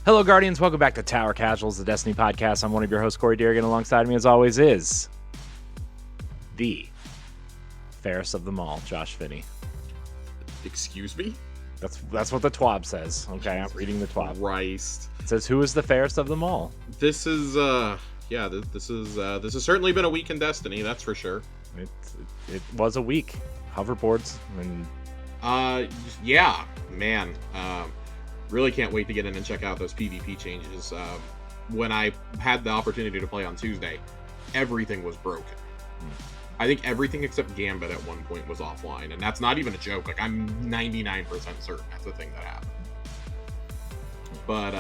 Hello, Guardians. Welcome back to Tower Casuals, the Destiny podcast. I'm one of your hosts, Corey Deerigan. Alongside me, as always, is the fairest of them all, Josh Finney. Excuse me? That's what the TWAB says. Okay, I'm reading the TWAB. Christ. It says, "Who is the fairest of them all?" This is this has certainly been a week in Destiny, that's for sure. It was a week. Hoverboards and yeah, man. Really can't wait to get in and check out those PvP changes. When I had the opportunity to play on Tuesday, everything was broken. I think everything except Gambit at one point was offline, and that's not even a joke. Like, I'm 99% certain that's the thing that happened. But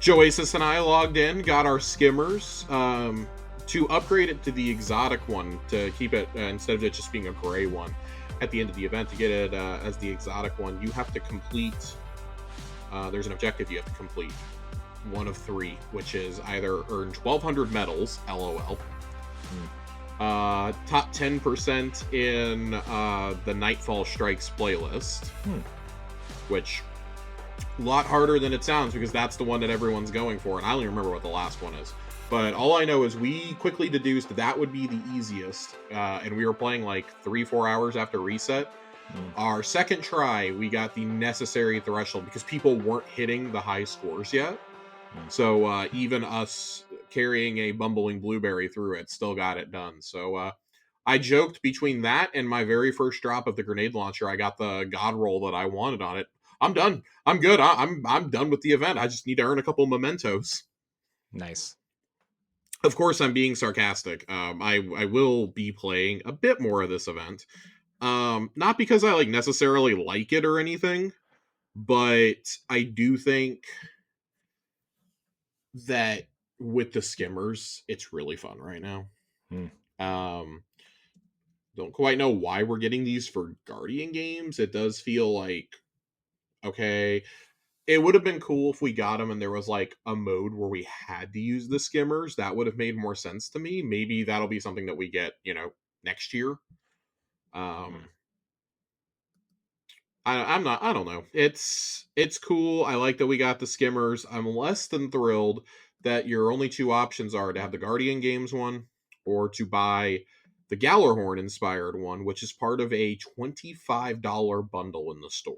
Joasis and I logged in, got our skimmers. To upgrade it to the exotic one, to keep it instead of it just being a gray one at the end of the event, to get it as the exotic one, you have to complete. There's an objective you have to complete, one of three, which is either earn 1,200 medals, LOL. Top 10% in the Nightfall Strikes playlist, which a lot harder than it sounds because that's the one that everyone's going for, and I don't even remember what the last one is. But all I know is we quickly deduced that would be the easiest, and we were playing like 3-4 hours after reset. Our second try, we got the necessary threshold because people weren't hitting the high scores yet. So even us carrying a bumbling blueberry through it still got it done. So I joked between that and my very first drop of the grenade launcher, I got the god roll that I wanted on it. I'm done. I'm good. I'm done with the event. I just need to earn a couple mementos. nice. Of course, I'm being sarcastic. I will be playing a bit more of this event. Not because I necessarily like it or anything, but I do think that with the skimmers, it's really fun right now. Don't quite know why we're getting these for Guardian games. It does feel like, okay, it would have been cool if we got them and there was like a mode where we had to use the skimmers. That would have made more sense to me. Maybe that'll be something that we get, next year. I don't know. It's cool. I like that we got the skimmers. I'm less than thrilled that your only two options are to have the Guardian Games one or to buy the Gallarhorn inspired one, which is part of a $25 bundle in the store.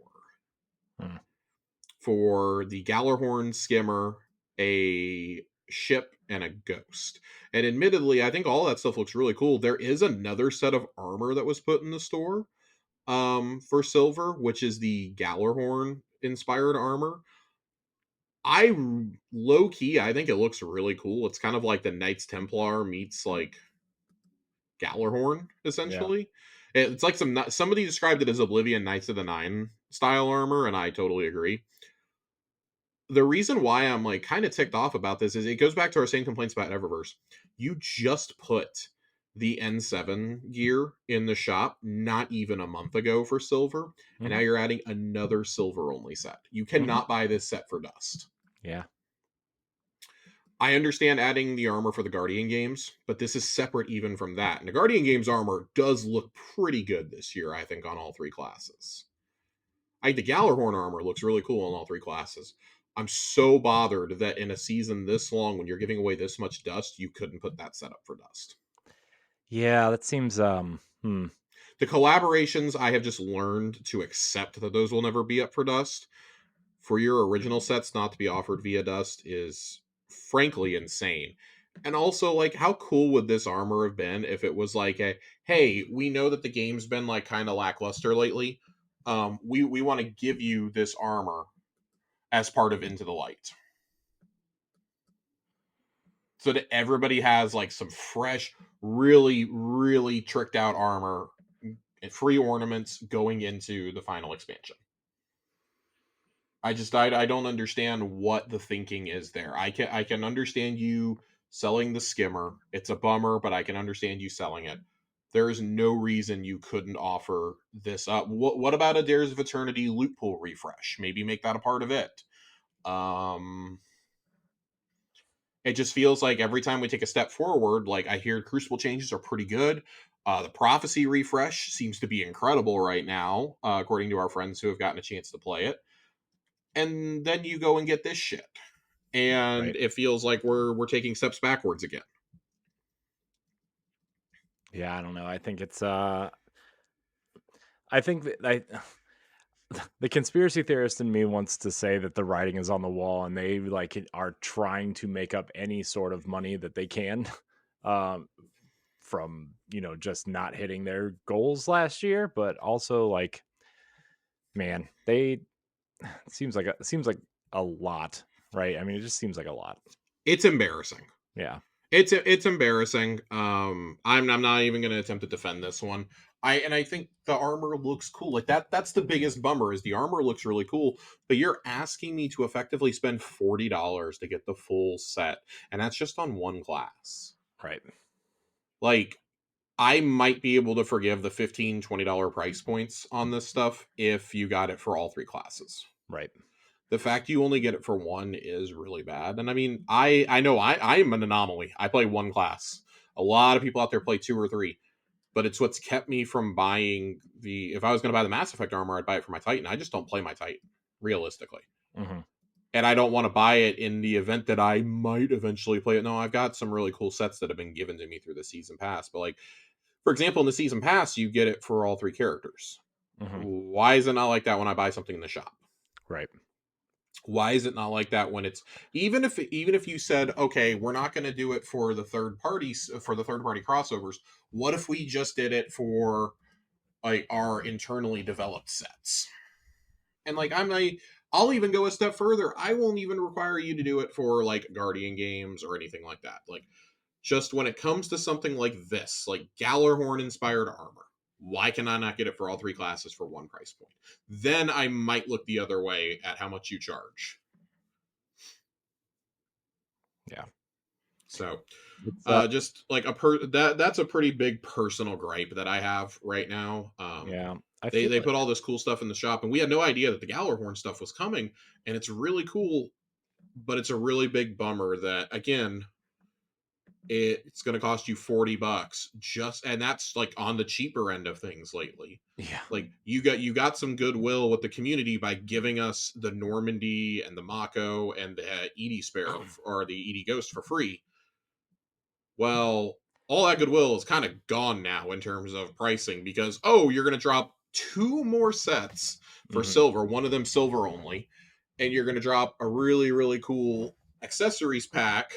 For the Gallarhorn skimmer, a ship, and a ghost. And admittedly, I think all that stuff looks really cool. There is another set of armor that was put in the store for silver, which is the Gallarhorn inspired armor. I think it looks really cool. It's kind of like the Knights Templar meets like Gallarhorn, essentially. Yeah. It's like somebody described it as Oblivion Knights of the Nine style armor, and I totally agree. The reason why I'm kind of ticked off about this is it goes back to our same complaints about Eververse. You just put the N7 gear in the shop not even a month ago for silver, and now you're adding another silver only set. You cannot buy this set for dust. Yeah. I understand adding the armor for the Guardian games, but this is separate even from that. And the Guardian games armor does look pretty good this year, I think, on all three classes. I think the Gallarhorn armor looks really cool on all three classes. I'm so bothered that in a season this long, when you're giving away this much dust, you couldn't put that set up for dust. Yeah, that seems The collaborations, I have just learned to accept that those will never be up for dust. For your original sets not to be offered via dust is frankly insane. And also, how cool would this armor have been if it was hey, we know that the game's been kind of lackluster lately. We want to give you this armor as part of Into the Light, so that everybody has some fresh, really, really tricked out armor and free ornaments going into the final expansion. I don't understand what the thinking is there. I can understand you selling the skimmer. It's a bummer, but I can understand you selling it. There is no reason you couldn't offer this up. What about a Dares of Eternity loot pool refresh? Maybe make that a part of it. It just feels like every time we take a step forward, I hear Crucible changes are pretty good. The Prophecy refresh seems to be incredible right now, according to our friends who have gotten a chance to play it. and then you go and get this shit, and Right. it feels like we're taking steps backwards again. Yeah, I don't know. I think it's I think that the conspiracy theorist in me wants to say that the writing is on the wall and they are trying to make up any sort of money that they can um from, just not hitting their goals last year, but also like, man, they it seems like a lot, right? I mean, it just seems like a lot. It's embarrassing. Yeah. It's embarrassing. I'm not even going to attempt to defend this one. I think the armor looks cool. Like that's the biggest bummer is the armor looks really cool, but you're asking me to effectively spend $40 to get the full set, and that's just on one class. Right. Like I might be able to forgive the $15-$20 price points on this stuff if you got it for all three classes. Right. The fact you only get it for one is really bad. And I mean, I know I'm an anomaly. I play one class. A lot of people out there play two or three, but it's what's kept me from buying the. If I was going to buy the Mass Effect armor, I'd buy it for my Titan. I just don't play my Titan realistically, Hmm. and I don't want to buy it in the event that I might eventually play it. No, I've got some really cool sets that have been given to me through the season pass. But like, for example, in the season pass, you get it for all three characters. Hmm. Why is it not like that when I buy something in the shop? Right. Why is it not like that when it's even if you said, okay, we're not going to do it for the third party crossovers, what if we just did it for like our internally developed sets? And like I'll even go a step further. I won't even require you to do it for like Guardian games or anything like that. Like just when it comes to something like this, like Gallarhorn inspired armor, why can I not get it for all three classes for one price point? Then I might look the other way at how much you charge. Yeah. So, It's just like that's a pretty big personal gripe that I have right now. yeah. I They feel put all this cool stuff in the shop, and we had no idea that the Gallarhorn stuff was coming, and it's really cool, but it's a really big bummer that again it's going to cost you $40 just, and that's like on the cheaper end of things lately. yeah. Like you got some goodwill with the community by giving us the Normandy and the Mako and the Edie Sparrow or the Edie Ghost for free. Well, all that goodwill is kind of gone now in terms of pricing because you're going to drop two more sets for Hmm. silver, one of them silver only, and you're going to drop a really really cool accessories pack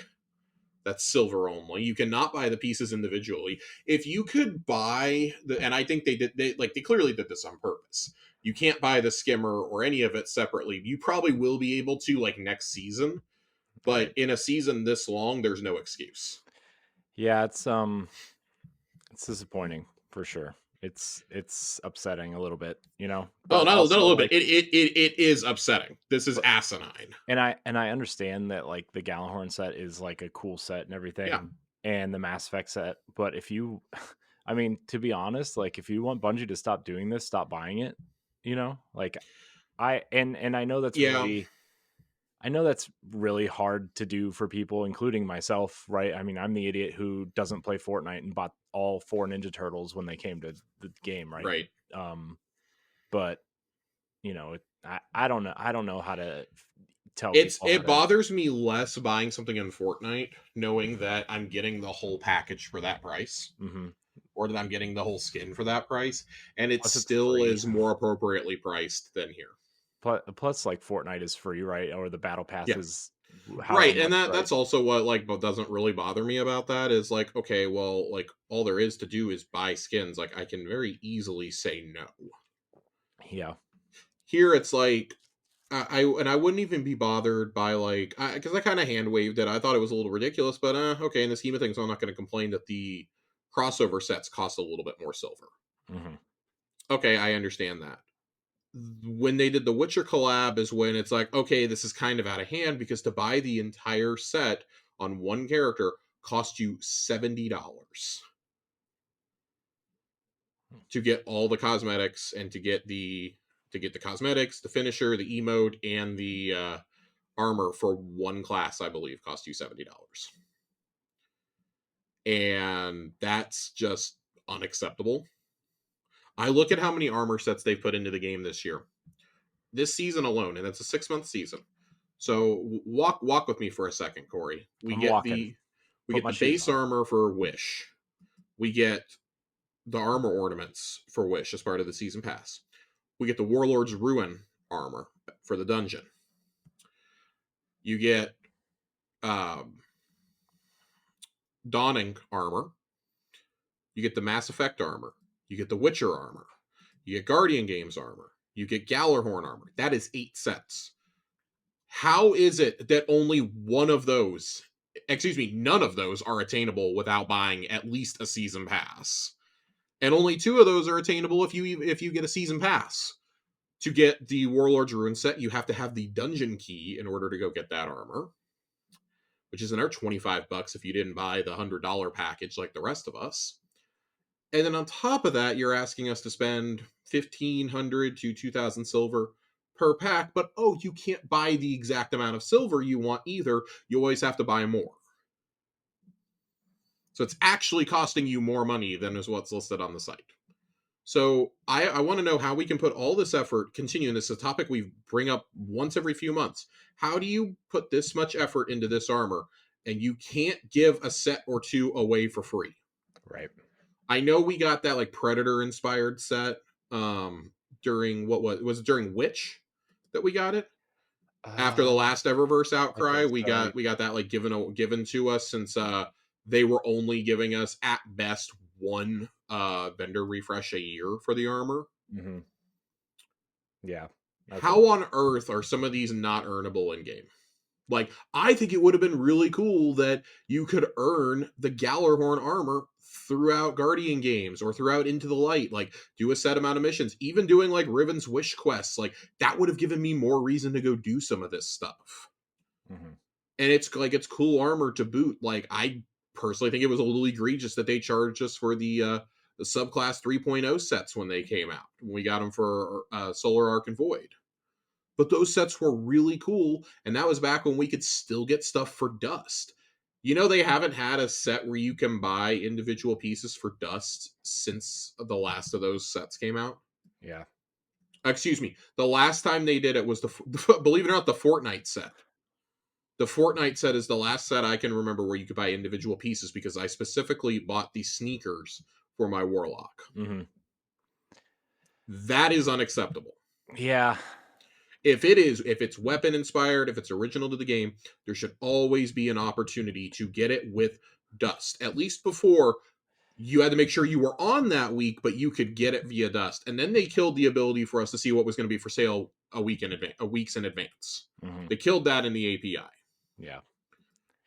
that's silver only. You cannot buy the pieces individually. If you could buy and I think they clearly did this on purpose. You can't buy the skimmer or any of it separately. You probably will be able to like next season, but Right. in a season this long, there's no excuse. Yeah, it's disappointing for sure. It's upsetting a little bit, Oh, but not a also little bit. like, It is upsetting. This is but asinine. and I understand that like the Gallahorn set is like a cool set and Yeah, everything, and the Mass Effect set. But if you, I mean, to be honest, like if you want Bungie to stop doing this, stop buying it. Like and yeah, I know that's really hard to do for people, including myself, right? I mean, I'm the idiot who doesn't play Fortnite and bought all four Ninja Turtles when they came to the game, right? right. Um, but I don't know. I don't know how to tell It's people how it to. bothers me less buying something in Fortnite, knowing that I'm getting the whole package for that price, Hmm. or that I'm getting the whole skin for that price, and it Plus, it's still free. is more appropriately priced than here. Plus, like Fortnite is free, right? Or the battle pass Yeah, is however right, and much, right? that's also what like what doesn't really bother me about that is like okay, well, like all there is to do is buy skins. Like I can very easily say no. Yeah. Here it's like I wouldn't even be bothered by like because I kind of hand waved it. I thought it was a little ridiculous, but okay, in the scheme of things, I'm not going to complain that the crossover sets cost a little bit more silver. Hmm. Okay, I understand that. When they did the Witcher collab is when it's like, okay, this is kind of out of hand because to buy the entire set on one character cost you $70 to get all the cosmetics and to get the cosmetics, the finisher, the emote, and the armor for one class, I believe, cost you $70. And that's just unacceptable. I look at how many armor sets they've put into the game this year. this season alone, and it's a 6-month season. So walk with me for a second, Corey. We I'm get walking. the Put my shoes base on. armor for Wish. We get the armor ornaments for Wish as part of the season pass. We get the Warlord's Ruin armor for the dungeon. You get um, Dawning armor. You get the Mass Effect armor. You get the Witcher armor. You get Guardian Games armor. You get Gallarhorn armor. That is 8 sets. How is it that only one of those, excuse me, none of those are attainable without buying at least a season pass? And only 2 of those are attainable if you get a season pass. To get the Warlord's Ruin set, you have to have the dungeon key in order to go get that armor, which is another $25 if you didn't buy the $100 package like the rest of us. And then on top of that, you're asking us to spend 1,500 to 2,000 silver per pack, but oh, you can't buy the exact amount of silver you want either. You always have to buy more. So it's actually costing you more money than is what's listed on the site. So I want to know how we can put all this effort, continuing this is a topic we bring up once every few months. How do you put this much effort into this armor and you can't give a set or 2 away for free? Right. I know we got that like Predator inspired set during what was it during Witch that we got it? After the Uh, last Eververse I outcry, think we so. got that like given to us since they were only giving us at best one vendor refresh a year for the armor. Mm-hmm. Yeah. Okay. How on earth are some of these not earnable in game? Like, I think it would have been really cool that you could earn the Gallarhorn armor throughout Guardian games or throughout Into the Light. Like, do a set amount of missions. Even doing like Riven's Wish quests, like that would have given me more reason to go do some of this stuff. Mm-hmm. And it's cool armor to boot. Like, I personally think it was a little egregious that they charged us for the subclass 3.0 sets when they came out. When we got them for Solar Arc and Void. But those sets were really cool, and that was back when we could still get stuff for Dust. You know, they haven't had a set where you can buy individual pieces for Dust since the last of those sets came out. Yeah. Excuse me. The last time they did it was believe it or not, the Fortnite set. The Fortnite set is the last set I can remember where you could buy individual pieces because I specifically bought the sneakers for my Warlock. Mm-hmm. That is unacceptable. Yeah. If it's weapon inspired, if it's original to the game, there should always be an opportunity to get it with Dust. At least before, you had to make sure you were on that week, but you could get it via Dust. And then they killed the ability for us to see what was going to be for sale a week's in advance. Mm-hmm. They killed that in the API. Yeah.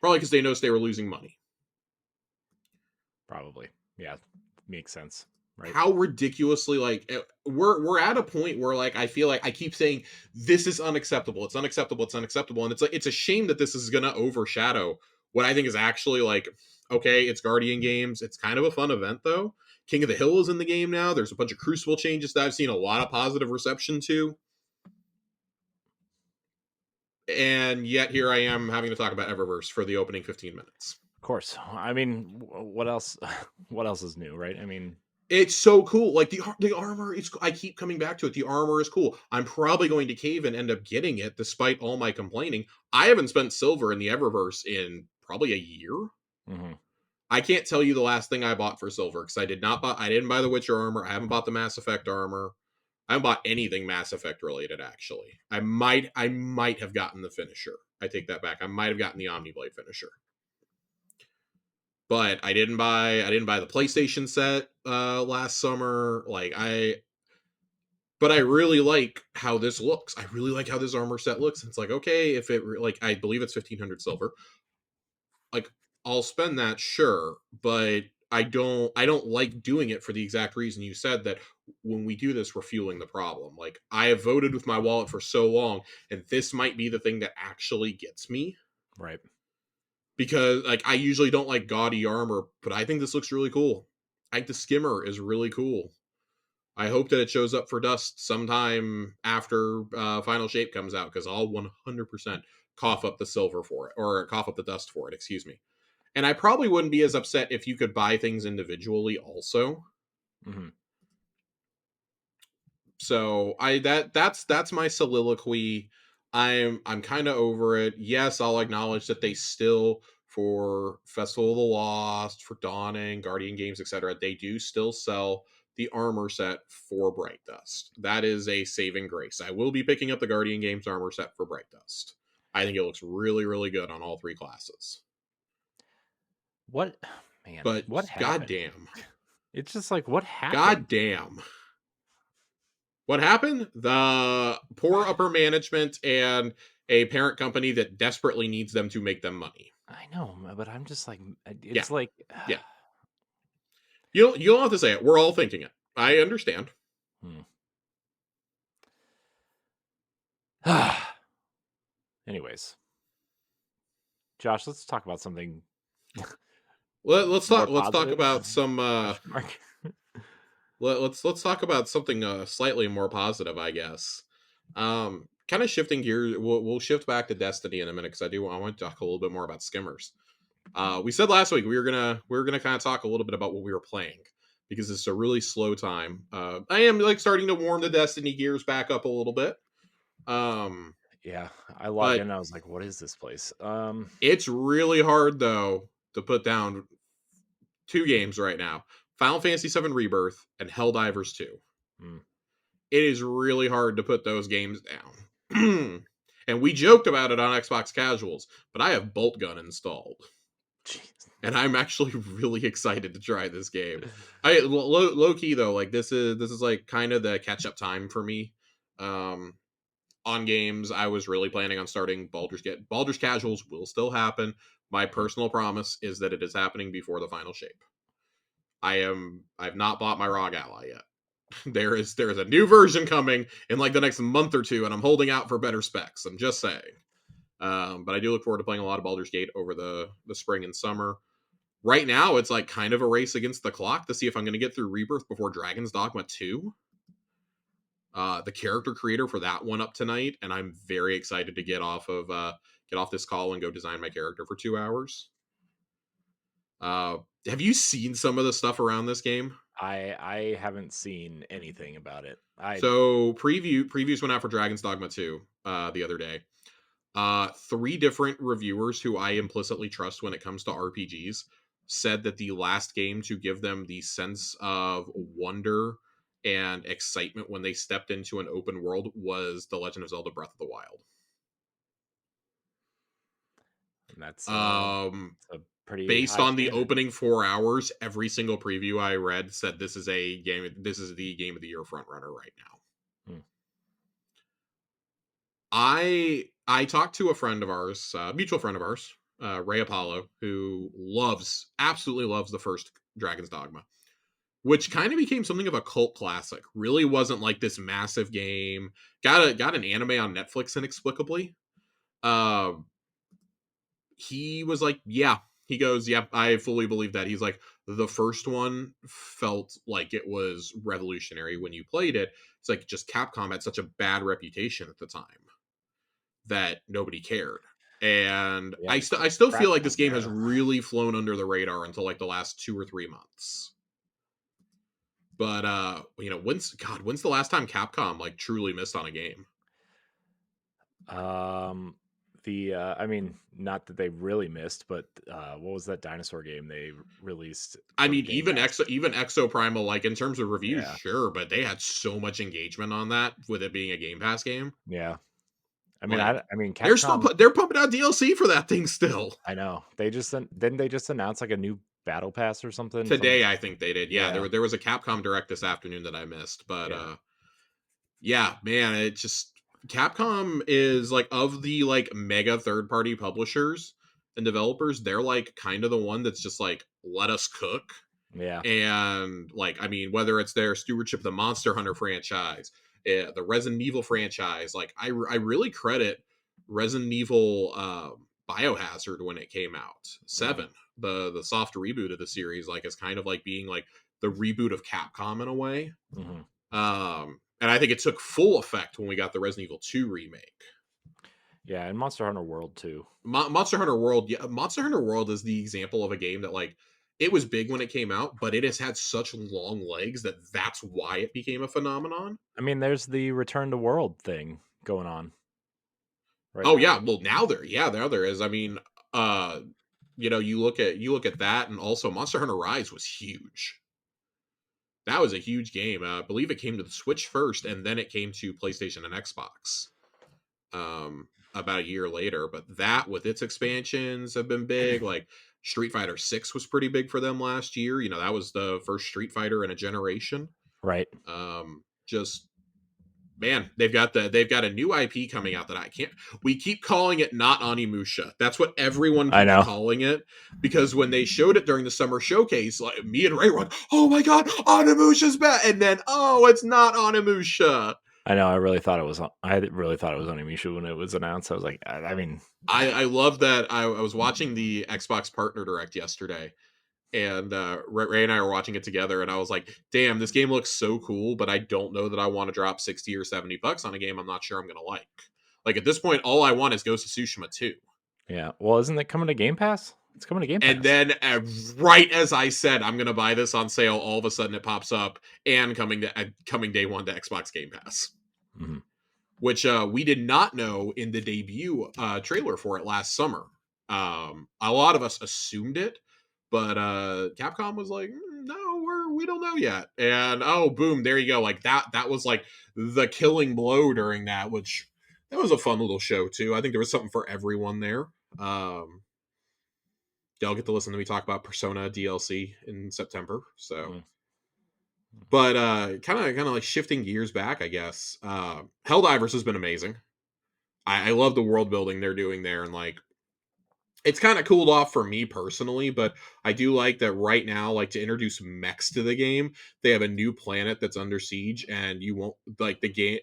Probably because they noticed they were losing money. Probably. Yeah. Makes sense. Right. How ridiculously like we're at a point where like I feel like I keep saying this is unacceptable. It's unacceptable. It's unacceptable. And it's like it's a shame that this is gonna overshadow what I think is actually like okay, it's Guardian games. It's kind of a fun event though. King of the Hill is in the game now. There's a bunch of Crucible changes that I've seen a lot of positive reception to. And yet here I am having to talk about Eververse for the opening 15 minutes. Of course. I mean, what else? What else is new, right? I mean, it's so cool. Like the armor is. I keep coming back to it. The armor is cool. I'm probably going to cave and end up getting it, despite all my complaining. I haven't spent silver in the Eververse in probably a year. mm-hmm. I can't tell you the last thing I bought for silver because I didn't buy the Witcher armor. I haven't bought the Mass Effect armor. I haven't bought anything Mass Effect related. Actually, I might have gotten the finisher. I take that back. I might have gotten the Omniblade finisher. But I didn't buy the PlayStation set last summer. But I really like how this looks. I really like how this armor set looks. It's like, okay, if it like I believe it's 1,500 silver. Like I'll spend that, sure, but I don't like doing it for the exact reason you said that when we do this, we're fueling the problem. Like I have voted with my wallet for so long, and this might be the thing that actually gets me. Right. Because like I usually don't like gaudy armor, but I think this looks really cool. I think the skimmer is really cool. I hope that it shows up for Dust sometime after Final Shape comes out because I'll 100% cough up the silver for it or cough up the dust for it. Excuse me. And I probably wouldn't be as upset if you could buy things individually also. Mm-hmm. So that's my soliloquy. I'm kind of over it. Yes, I'll acknowledge that they still, for Festival of the Lost, for Dawning, Guardian Games, etc., they do still sell the armor set for Bright Dust. That is a saving grace. I will be picking up the Guardian Games armor set for Bright Dust. I think it looks really, really good on all three classes. What man, But what happened? goddamn, It's just like what happened? goddamn. What happened? The poor upper management and a parent company that desperately needs them to make them money. I know, but I'm just like Yeah, it's like yeah. You don't have to say it. We're all thinking it. I understand. hmm. Anyways, Josh, let's talk about something Let's more talk. Let's talk positive. about some. Question mark. Let's talk about something slightly more positive, I guess. Kind of shifting gears. We'll shift back to Destiny in a minute because I want to talk a little bit more about skimmers. We said last week we were gonna kind of talk a little bit about what we were playing because it's a really slow time. I am like starting to warm the Destiny gears back up a little bit. Um, Yeah, I logged in but and I was like, what is this place? it's really hard though to put down two games right now: Final Fantasy VII Rebirth and Helldivers 2. Hmm, It is really hard to put those games down. And we joked about it on Xbox Casuals, but I have Bolt Gun installed. jeez. And I'm actually really excited to try this game. I low key though, like this is like kind of the catch up time for me. Um, on games, I was really planning on starting Baldur's Gate. Baldur's Casuals will still happen. My Mhm. personal promise is that it is happening before the final shape. I've not bought my ROG ally yet. There is a new version coming in like the next month or two, and I'm holding out for better specs. I'm just saying. But I do look forward to playing a lot of Baldur's Gate over the spring and summer. Right now, it's like kind of a race against the clock to see if I'm going to get through Rebirth before Dragon's Dogma 2. The character creator for that one up tonight, and I'm very excited to get off this call and go design my character for 2 hours. Uh, have you seen some of the stuff around this game? I haven't seen anything about it. I So previews went out for Dragon's Dogma 2 the other day. Three different reviewers who I implicitly trust when it comes to RPGs said that the last game to give them the sense of wonder and excitement when they stepped into an open world was The Legend of Zelda Breath of the Wild. that's Um, a pretty Based high on the standard. opening 4 hours, every single preview I read said this is the game of the year frontrunner right now. Hmm. I talked to a friend of ours, mutual friend of ours, Ray Apollo, who absolutely loves the first Dragon's Dogma, which kind of became something of a cult classic. Really wasn't like this massive game. Got an anime on Netflix inexplicably. Um, he was like, yeah. He goes, yeah, I fully believe that. He's like, the first one felt like it was revolutionary when you played it. It's like just Capcom had such a bad reputation at the time that nobody cared. And Yeah, I, the st- I still feel like this crackdown game has era. really flown under the radar until like the last 2 or 3 months. But when's the last time Capcom like truly missed on a game? Um, I mean, not that they really missed, but what was that dinosaur game they released I for mean, Game even Pass? Exo Primal, like in terms of reviews, Yeah, sure, but they had so much engagement on that with it being a Game Pass game. yeah. I mean, Like I mean, they're still Capcom. they're pumping out DLC for that thing still. I know they just didn't they just announce like a new battle pass or something? Today, I think they did. Yeah, Yeah, there was a Capcom Direct this afternoon that I missed, but yeah. yeah, man, it just Capcom is like of the like mega third party publishers and developers, they're like kind of the one that's just like let us cook. Yeah. And like, I mean, whether it's their stewardship of the Monster Hunter franchise, the Resident Evil franchise, like I really credit Resident Evil Biohazard when it came out. Mhm, 7, the soft reboot of the series, like is kind of like being like the reboot of Capcom in a way. mhm. And I think it took full effect when we got the Resident Evil 2 remake. Yeah, and Monster Hunter World too. Monster Hunter World, yeah, Monster Hunter World is the example of a game that like it was big when it came out, but it has had such long legs that that's why it became a phenomenon. I mean, there's the Return to World thing going on right Oh now. yeah, well now there is. I mean, uh you look at that, and also Monster Hunter Rise was huge. That was a huge game. I believe it came to the Switch first, and then it came to PlayStation and Xbox about a year later. But that, with its expansions, have been big. Like Street Fighter 6 was pretty big for them last year. That was the first Street Fighter in a generation. Right. Just man, they've got a new IP coming out that I can't. We keep calling it not Onimusha. That's what everyone I keeps know. calling it, because when they showed it during the summer showcase, like me and Ray were like, "Oh my god, Onimusha's back!" And then, oh, it's not Onimusha. I know. I really thought it was. I really thought it was Onimusha when it was announced. I was like, I mean, I love that. I was watching the Xbox Partner Direct yesterday, and Ray and I were watching it together, and I was like, "Damn, this game looks so cool," but I don't know that I want to drop $60 or $70 on a game I'm not sure I'm gonna like. Like at this point, all I want is Ghost of Tsushima 2. yeah. Well, isn't it coming to Game Pass? It's coming to Game And Pass. then, right as I said I'm gonna buy this on sale, all of a sudden it pops up and coming day one to Xbox Game Pass, Mm-hmm. which we did not know in the debut trailer for it last summer. A lot of us assumed it, but Capcom was like, no, we don't know yet. And oh, boom, there you go. Like that was like the killing blow during that, which that was a fun little show too. I think there was something for everyone there. Y'all get to listen to me talk about Persona DLC in September. So, Mm-hmm. but kind of like shifting gears back, I guess. Helldivers has been amazing. I love the world building they're doing there, and like it's kind of cooled off for me personally, but I do like that right now, like to introduce mechs to the game, they have a new planet that's under siege, and you won't like the game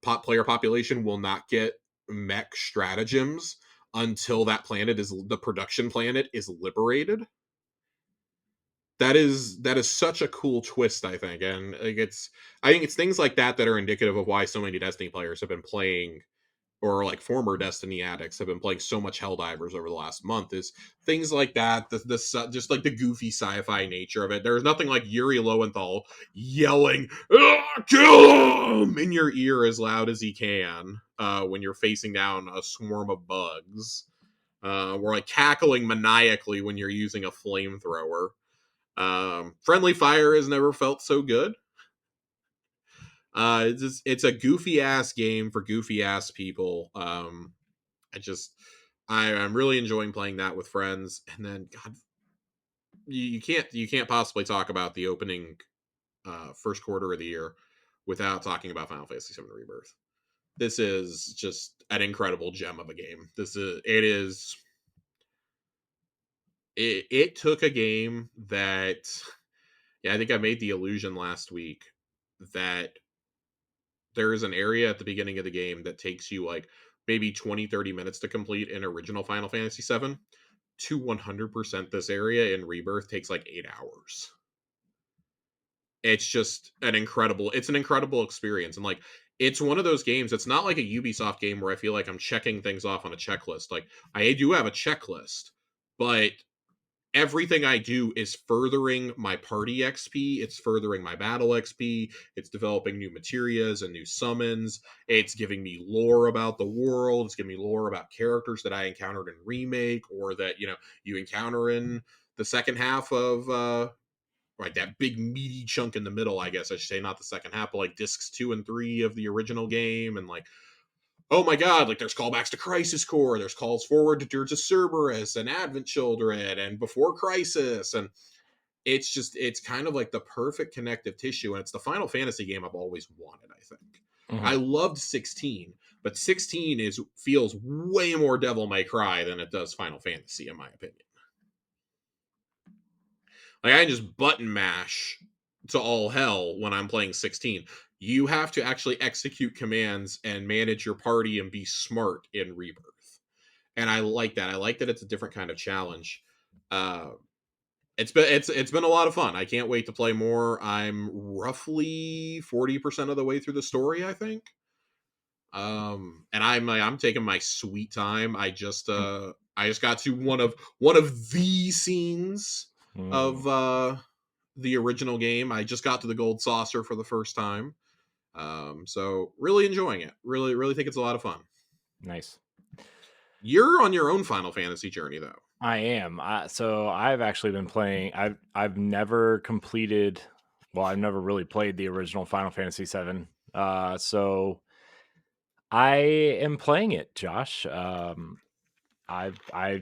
player population will not get mech stratagems until the production planet is liberated. That is such a cool twist, I think. And like I think it's things like that that are indicative of why so many Destiny players have been playing, or like former Destiny addicts have been playing so much Helldivers over the last month. Is things like that, just like the goofy sci-fi nature of it. There's nothing like Yuri Lowenthal yelling kill him in your ear as loud as he can when you're facing down a swarm of bugs, or like cackling maniacally when you're using a flamethrower. Friendly fire has never felt so good. It's a goofy ass game for goofy ass people. I just I'm really enjoying playing that with friends. And then God, you can't possibly talk about the opening first quarter of the year without talking about Final Fantasy VII Rebirth. This is just an incredible gem of a game. It took a game that, yeah, I think I made the illusion last week that there is an area at the beginning of the game that takes you like maybe 20-30 minutes to complete in original Final Fantasy VII. To 100% this area in Rebirth takes like 8 hours. It's an incredible experience. And like, it's one of those games, it's not like a Ubisoft game where I feel like I'm checking things off on a checklist. Like, I do have a checklist, but everything I do is furthering my party XP. It's furthering my battle XP. It's developing new materias and new summons. It's giving me lore about the world. It's giving me lore about characters that I encountered in Remake, or that, you encounter in the second half of, right, that big meaty chunk in the middle, I guess I should say, not the second half, but like discs 2 and 3 of the original game. And like, oh my god, like there's callbacks to Crisis Core, there's calls forward to Dirge of Cerberus and Advent Children and Before Crisis, and it's kind of like the perfect connective tissue, and it's the Final Fantasy game I've always wanted, I think. Mm-hmm. I loved 16, but 16 feels way more Devil May Cry than it does Final Fantasy, in my opinion. Like, I can just button mash to all hell when I'm playing 16. You have to actually execute commands and manage your party and be smart in Rebirth. And I like that. I like that it's a different kind of challenge. Uh, it's been a lot of fun. I can't wait to play more. I'm roughly 40% of the way through the story, I think. And I'm taking my sweet time. I just got to one of the scenes of Mm, the original game. I just got to the gold saucer for the first time. So really enjoying it. Really, really think it's a lot of fun. nice. You're on your own Final Fantasy journey, though. I am. So I've actually been playing. I've never completed. Well, I've never really played the original Final Fantasy VII. So I am playing it, Josh. I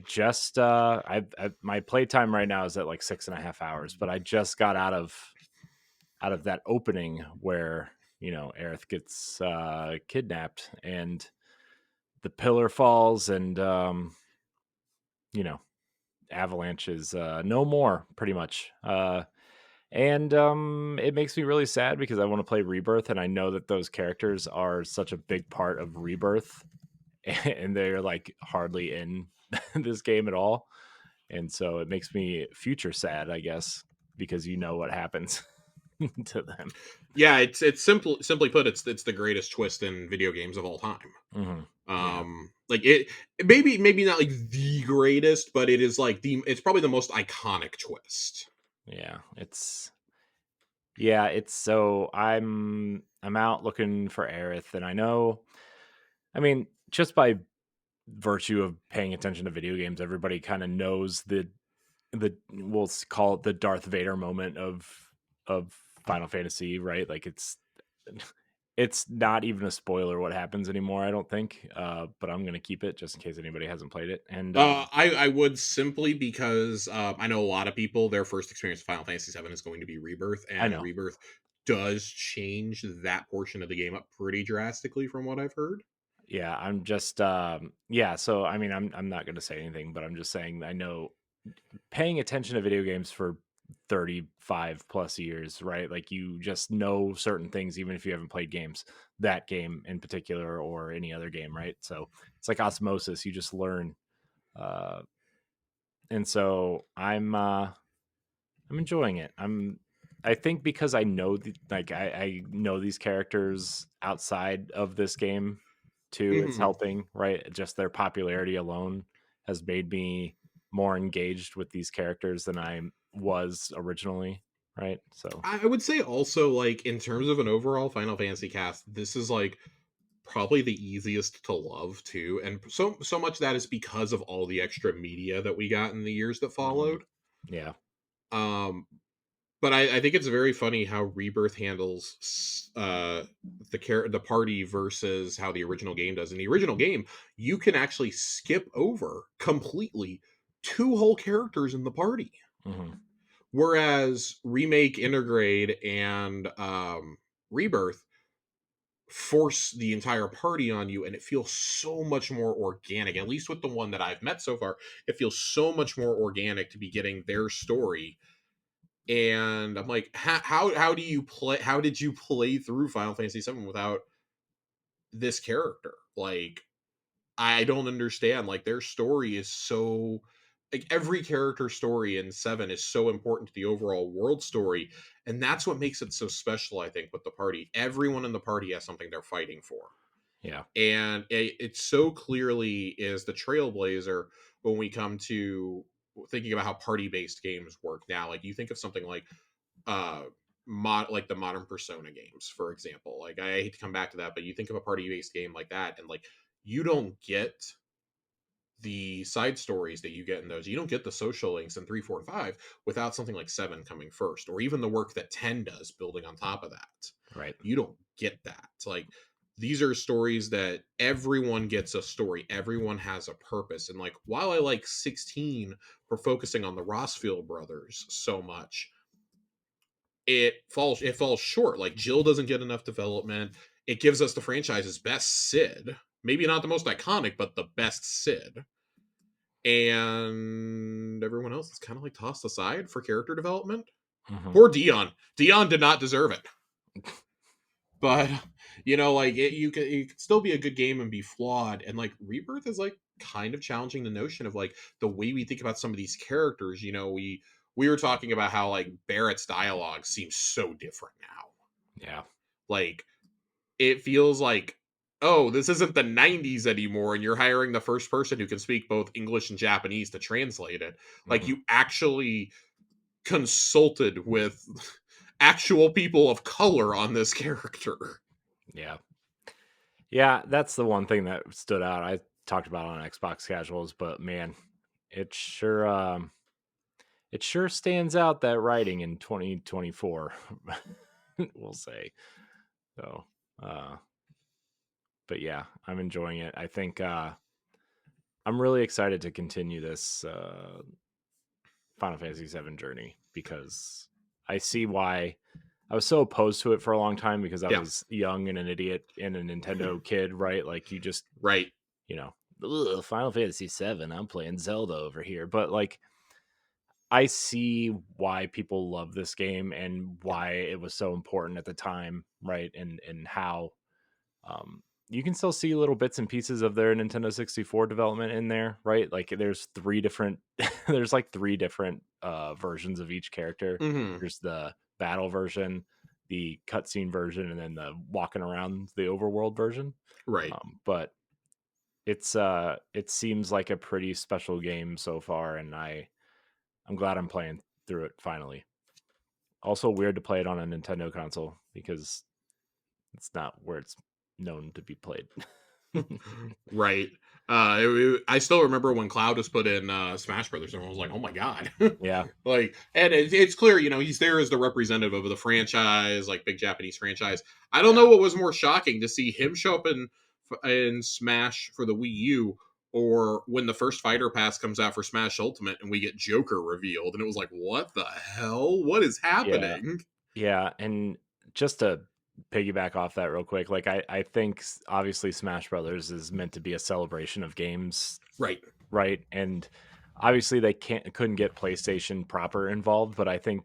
just my playtime right now is at like 6.5 hours, but I just got out of that opening where Aerith gets kidnapped and the pillar falls and you know Avalanche is no more pretty much. And it makes me really sad because I want to play Rebirth, and I know that those characters are such a big part of Rebirth, and they're like hardly in this game at all. And so it makes me future sad, I guess, because you know what happens to them. Yeah, it's simply put, it's the greatest twist in video games of all time. Hmm. Yeah, Like it maybe not like the greatest, but it is like it's probably the most iconic twist. yeah, it's so I'm out looking for Aerith, and I know, I mean, just by virtue of paying attention to video games, everybody kind of knows the we'll call it the Darth Vader moment of Final Fantasy, right? Like it's not even a spoiler what happens anymore, I don't think. But I'm gonna keep it just in case anybody hasn't played it. And I would, simply because I know a lot of people, their first experience with Final Fantasy VII is going to be Rebirth, I and know, Rebirth does change that portion of the game up pretty drastically from what I've heard. yeah, I'm just yeah. So I mean, I'm not gonna say anything, but I'm just saying I know paying attention to video games for 35 plus years, right? Like you just know certain things even if you haven't played games, that game in particular or any other game, right? So it's like osmosis, you just learn. Uh and so I'm enjoying it. I think because I know I know these characters outside of this game too, it's Mhm. helping, right? Just their popularity alone has made me more engaged with these characters than I was originally, right? So, I would say also, like, in terms of an overall Final Fantasy cast, this is like probably the easiest to love too, and so much of that is because of all the extra media that we got in the years that mhm, followed. yeah. Um, but I think it's very funny how Rebirth handles the party versus how the original game does. In the original game, you can actually skip over completely two whole characters in the party, Hmm. whereas Remake, Intergrade, and Rebirth force the entire party on you, and it feels so much more organic. At least with the one that I've met so far, it feels so much more organic to be getting their story. And I'm like, how do you play? How did you play through Final Fantasy VII without this character? Like, I don't understand. Like, their story is so, like, every character story in Seven is so important to the overall world story, and that's what makes it so special. I think with the party, everyone in the party has something they're fighting for, Yeah. and it so clearly is the trailblazer when we come to thinking about how party based games work now. Like, you think of something like uh like the modern Persona games, for example. Like, I hate to come back to that, but you think of a party based game like that, and like, you don't get the side stories that you get in those. You don't get the social links in 3, 4, and 5 without something like 7 coming first, or even the work that 10 does building on top of that. Right. You don't get that. Like, these are stories that everyone gets a story, everyone has a purpose. And like, while I like 16 for focusing on the Rossfield brothers so much, it falls short. Like, Jill doesn't get enough development. It gives us the franchise's best Sid. Maybe not the most iconic, but the best Sid, and everyone else is kind of like tossed aside for character development. Hmm. Poor Dion. Dion did not deserve it. But like, it could still be a good game and be flawed. And like, Rebirth is like kind of challenging the notion of like the way we think about some of these characters. We were talking about how like Barrett's dialogue seems so different now. Yeah. Like, it feels like, oh, this isn't the 90s anymore, and you're hiring the first person who can speak both English and Japanese to translate it. Like, Hmm. you actually consulted with actual people of color on this character. Yeah. Yeah, that's the one thing that stood out. I talked about on Xbox Casuals, but man, it sure it sure stands out, that writing in 2024. We'll say. So, uh but yeah, I'm enjoying it. I think I'm really excited to continue this Final Fantasy VII journey, because I see why I was so opposed to it for a long time, because I Yeah, was young and an idiot and a Nintendo kid, right? Like you just, right. you know, "Ugh, Final Fantasy VII, I'm playing Zelda over here." But like I see why people love this game and Yeah. why it was so important at the time, right? And how you can still see little bits and pieces of their Nintendo 64 development in there, right? Like there's three different there's like three different versions of each character. Hmm. There's the battle version, the cutscene version, and then the walking around the overworld version. Right. But it seems like a pretty special game so far, and I'm glad I'm playing through it finally. Also weird to play it on a Nintendo console, because it's not where it's known to be played. Right. I still remember when Cloud was put in Smash Brothers, and I was like, "Oh my god!" Yeah, Like, and it's clear, he's there as the representative of the franchise, like big Japanese franchise. I don't yeah, know what was more shocking, to see him show up in Smash for the Wii U, or when the first Fighter Pass comes out for Smash Ultimate and we get Joker revealed, and it was like, "What the hell? What is yeah, happening?" yeah. And just to piggyback off that real quick, like I think obviously Smash Brothers is meant to be a celebration of games, Right. right? And obviously they couldn't get PlayStation proper involved, but I think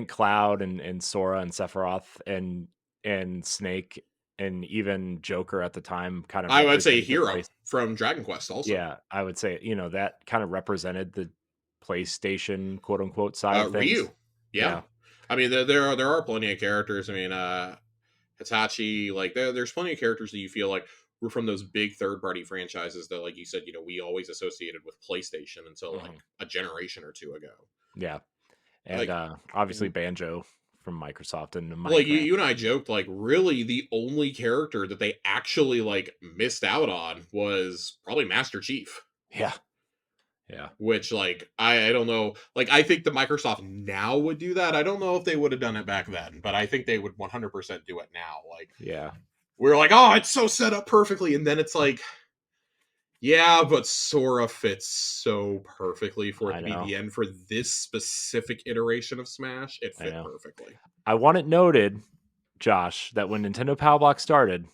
Cloud and Sora and Sephiroth and Snake and even Joker at the time kind of I would say represented the Hero place. from Dragon Quest also. Yeah, I would say, that kind of represented the PlayStation quote unquote side of things. Ryu. Yeah. Yeah. I mean, there are plenty of characters. I mean, Hitachi, like there's plenty of characters that you feel like were from those big third party franchises that, like you said, we always associated with PlayStation until like Mhm. a generation or two ago. Yeah. And Like, obviously Banjo from Microsoft and like Minecraft. you and I joked, like really the only character that they actually like missed out on was probably Master Chief. Yeah. Yeah. Which, like, I don't know, like I think the Microsoft now would do that. I don't know if they would have done it back then, but I think they would 100% do it now. Like, Yeah. we're like, oh, it's so set up perfectly, and then it's like, yeah, but Sora fits so perfectly for it I to be know. the end for this specific iteration of Smash. It I fit know. perfectly. I want it noted, Josh, that when Nintendo Power Block started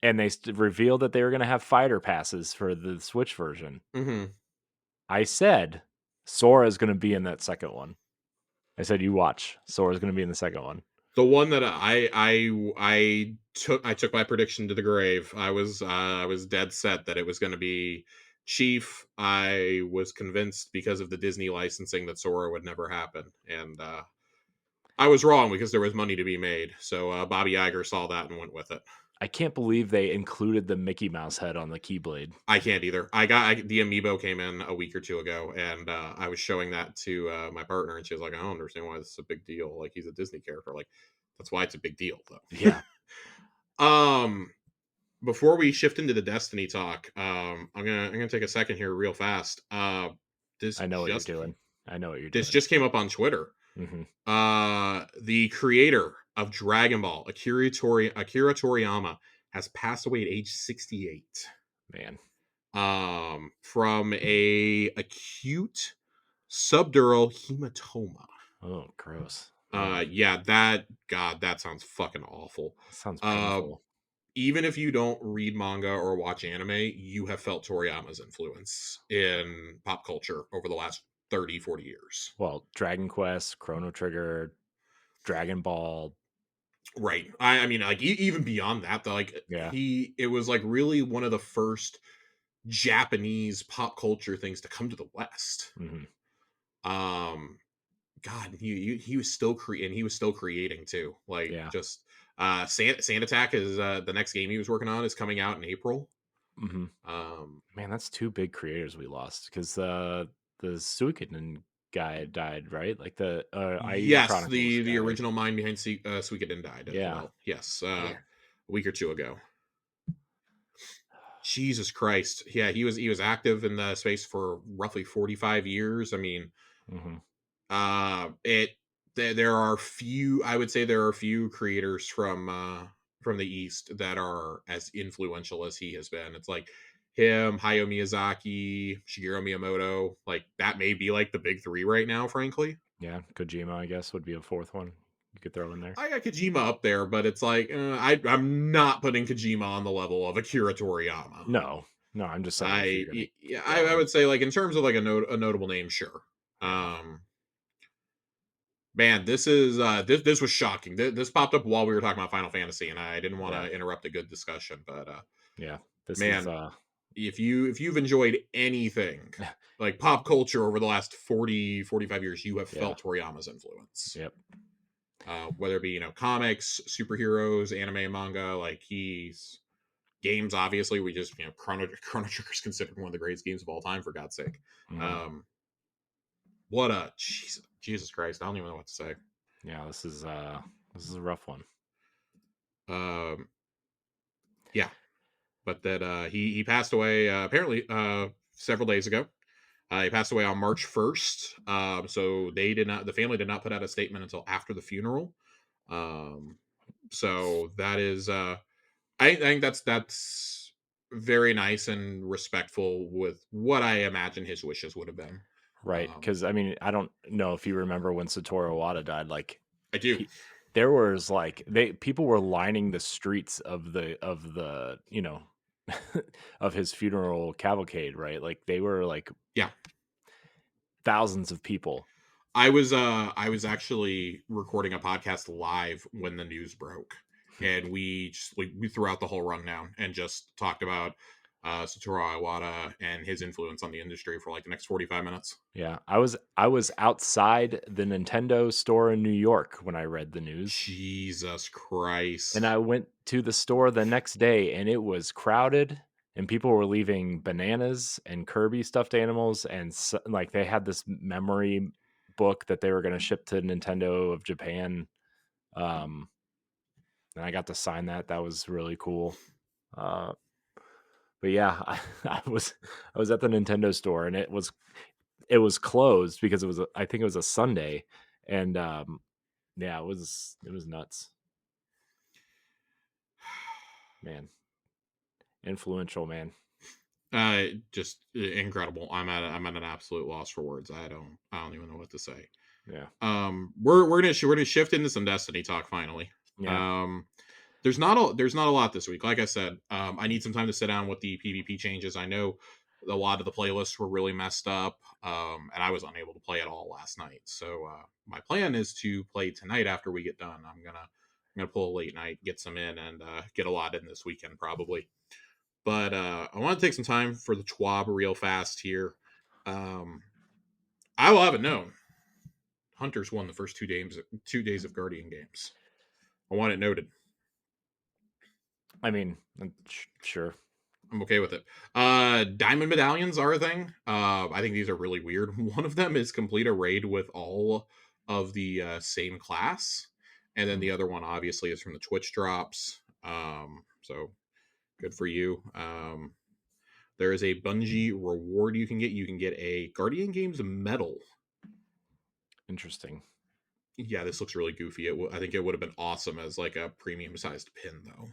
and they revealed that they were going to have fighter passes for the Switch version, Hmm. I said Sora is going to be in that second one. I said, you watch. Sora's going to be in the second one. The one that I took my prediction to the grave. I was dead set that it was going to be Chief. I was convinced because of the Disney licensing that Sora would never happen, and I was wrong because there was money to be made. So Bobby Iger saw that and went with it. I can't believe they included the Mickey Mouse head on the Keyblade. I can't either. The amiibo came in a week or two ago, and I was showing that to my partner, and she was like, "I don't understand why this is a big deal. Like, he's a Disney character. Like, that's why it's a big deal, though." Yeah, Before we shift into the Destiny talk, I'm gonna take a second here, real fast. This I know what you're just doing. I know what you're this doing. just came up on Twitter. Hmm. The creator of Dragon Ball, Akira Toriyama, has passed away at age 68. Man. From a acute subdural hematoma. Oh, gross. Man, Yeah, that sounds fucking awful. sounds Uh, painful. Even if you don't read manga or watch anime, you have felt Toriyama's influence in pop culture over the last 30, 40 years. Well, Dragon Quest, Chrono Trigger, Dragon Ball. Right. I mean, like, even beyond that, though, like, Yeah. it was like really one of the first Japanese pop culture things to come to the West. Hmm. Um, God, he was still creating. He was still creating too. Like, Yeah. just Sand Attack is the next game he was working on is coming out in April. Hmm. Um, Man, that's two big creators we lost, because the Suikoden guy died, right? Like the IE Yes, Chronicles the guy. original mind behind Suikoden died as Yeah. well. Yes, Yeah. a week or two ago. Jesus Christ. Yeah, he was active in the space for roughly 45 years. I mean, Hmm. it there are few, I would say there are few creators from the East that are as influential as he has been. It's like him, Hayao Miyazaki, Shigeru Miyamoto, like that may be like the big three right now, frankly. Yeah. Kojima, I guess, would be a fourth one you could throw in there. I got Kojima up there, but it's like I'm not putting Kojima on the level of Akira Toriyama. No, no, I'm just saying if you're gonna Yeah, keep I going. would say like in terms of like a notable name, sure. Yeah. Um, Man, this was shocking. This popped up while we were talking about Final Fantasy, and I didn't want Yeah. to interrupt a good discussion, but Yeah. This is man, if you've enjoyed anything like pop culture over the last 40-45 years, you have yeah. felt Toriyama's influence. Yep. Whether it be comics, superheroes, anime, and manga, like he's games. Obviously, we just Chrono Trigger is considered one of the greatest games of all time, for God's sake. Hmm. Um, what a Jesus Christ! I don't even know what to say. Yeah, this is a rough one. Um, yeah, but that he passed away apparently several days ago. He passed away on March 1st. So the family did not put out a statement until after the funeral. Um, so that is I think that's very nice and respectful with what I imagine his wishes would have been. Right, Um, because I mean, I don't know if you remember when Satoru Iwata died. Like, I do. he, there was like people were lining the streets of the of his funeral cavalcade. Right, like they were like Yeah. thousands of people. I was actually recording a podcast live when the news broke, and we threw out the whole rundown and just talked about Satoru Iwata and his influence on the industry for like the next 45 minutes. Yeah, I was outside the Nintendo store in New York when I read the news. Jesus And Christ. I went to the store the next day and it was crowded and people were leaving bananas and Kirby stuffed animals and like they had this memory book that they were going to ship to Nintendo of Japan. Um and I got to sign that. That was really cool. Uh but yeah, I was at the Nintendo store and it was closed because I think it was a Sunday and yeah, it was nuts. Man, influential man. Just incredible. I'm at an absolute loss for words. I don't even know what to say. Yeah. We're gonna shift into some Destiny talk finally. Yeah. Um, there's not a lot this week. Like I said, I need some time to sit down with the PvP changes. I know a lot of the playlists were really messed up, and I was unable to play at all last night. So my plan is to play tonight after we get done. I'm gonna pull a late night, get some in, and get a lot in this weekend probably. But I want to take some time for the TWAB real fast here. Um, I will have it known. Hunters won the first 2 days of Guardian games. I want it noted. I mean, sure. I'm okay with it. Diamond medallions are a thing. I think these are really weird. One of them is complete a raid with all of the same class, and then Mm. the other one obviously is from the Twitch drops. So good for you. There is a Bungie reward you can get. You can get a Guardian Games medal. Interesting. Yeah, this looks really goofy. I think it would have been awesome as like a premium sized pin, though.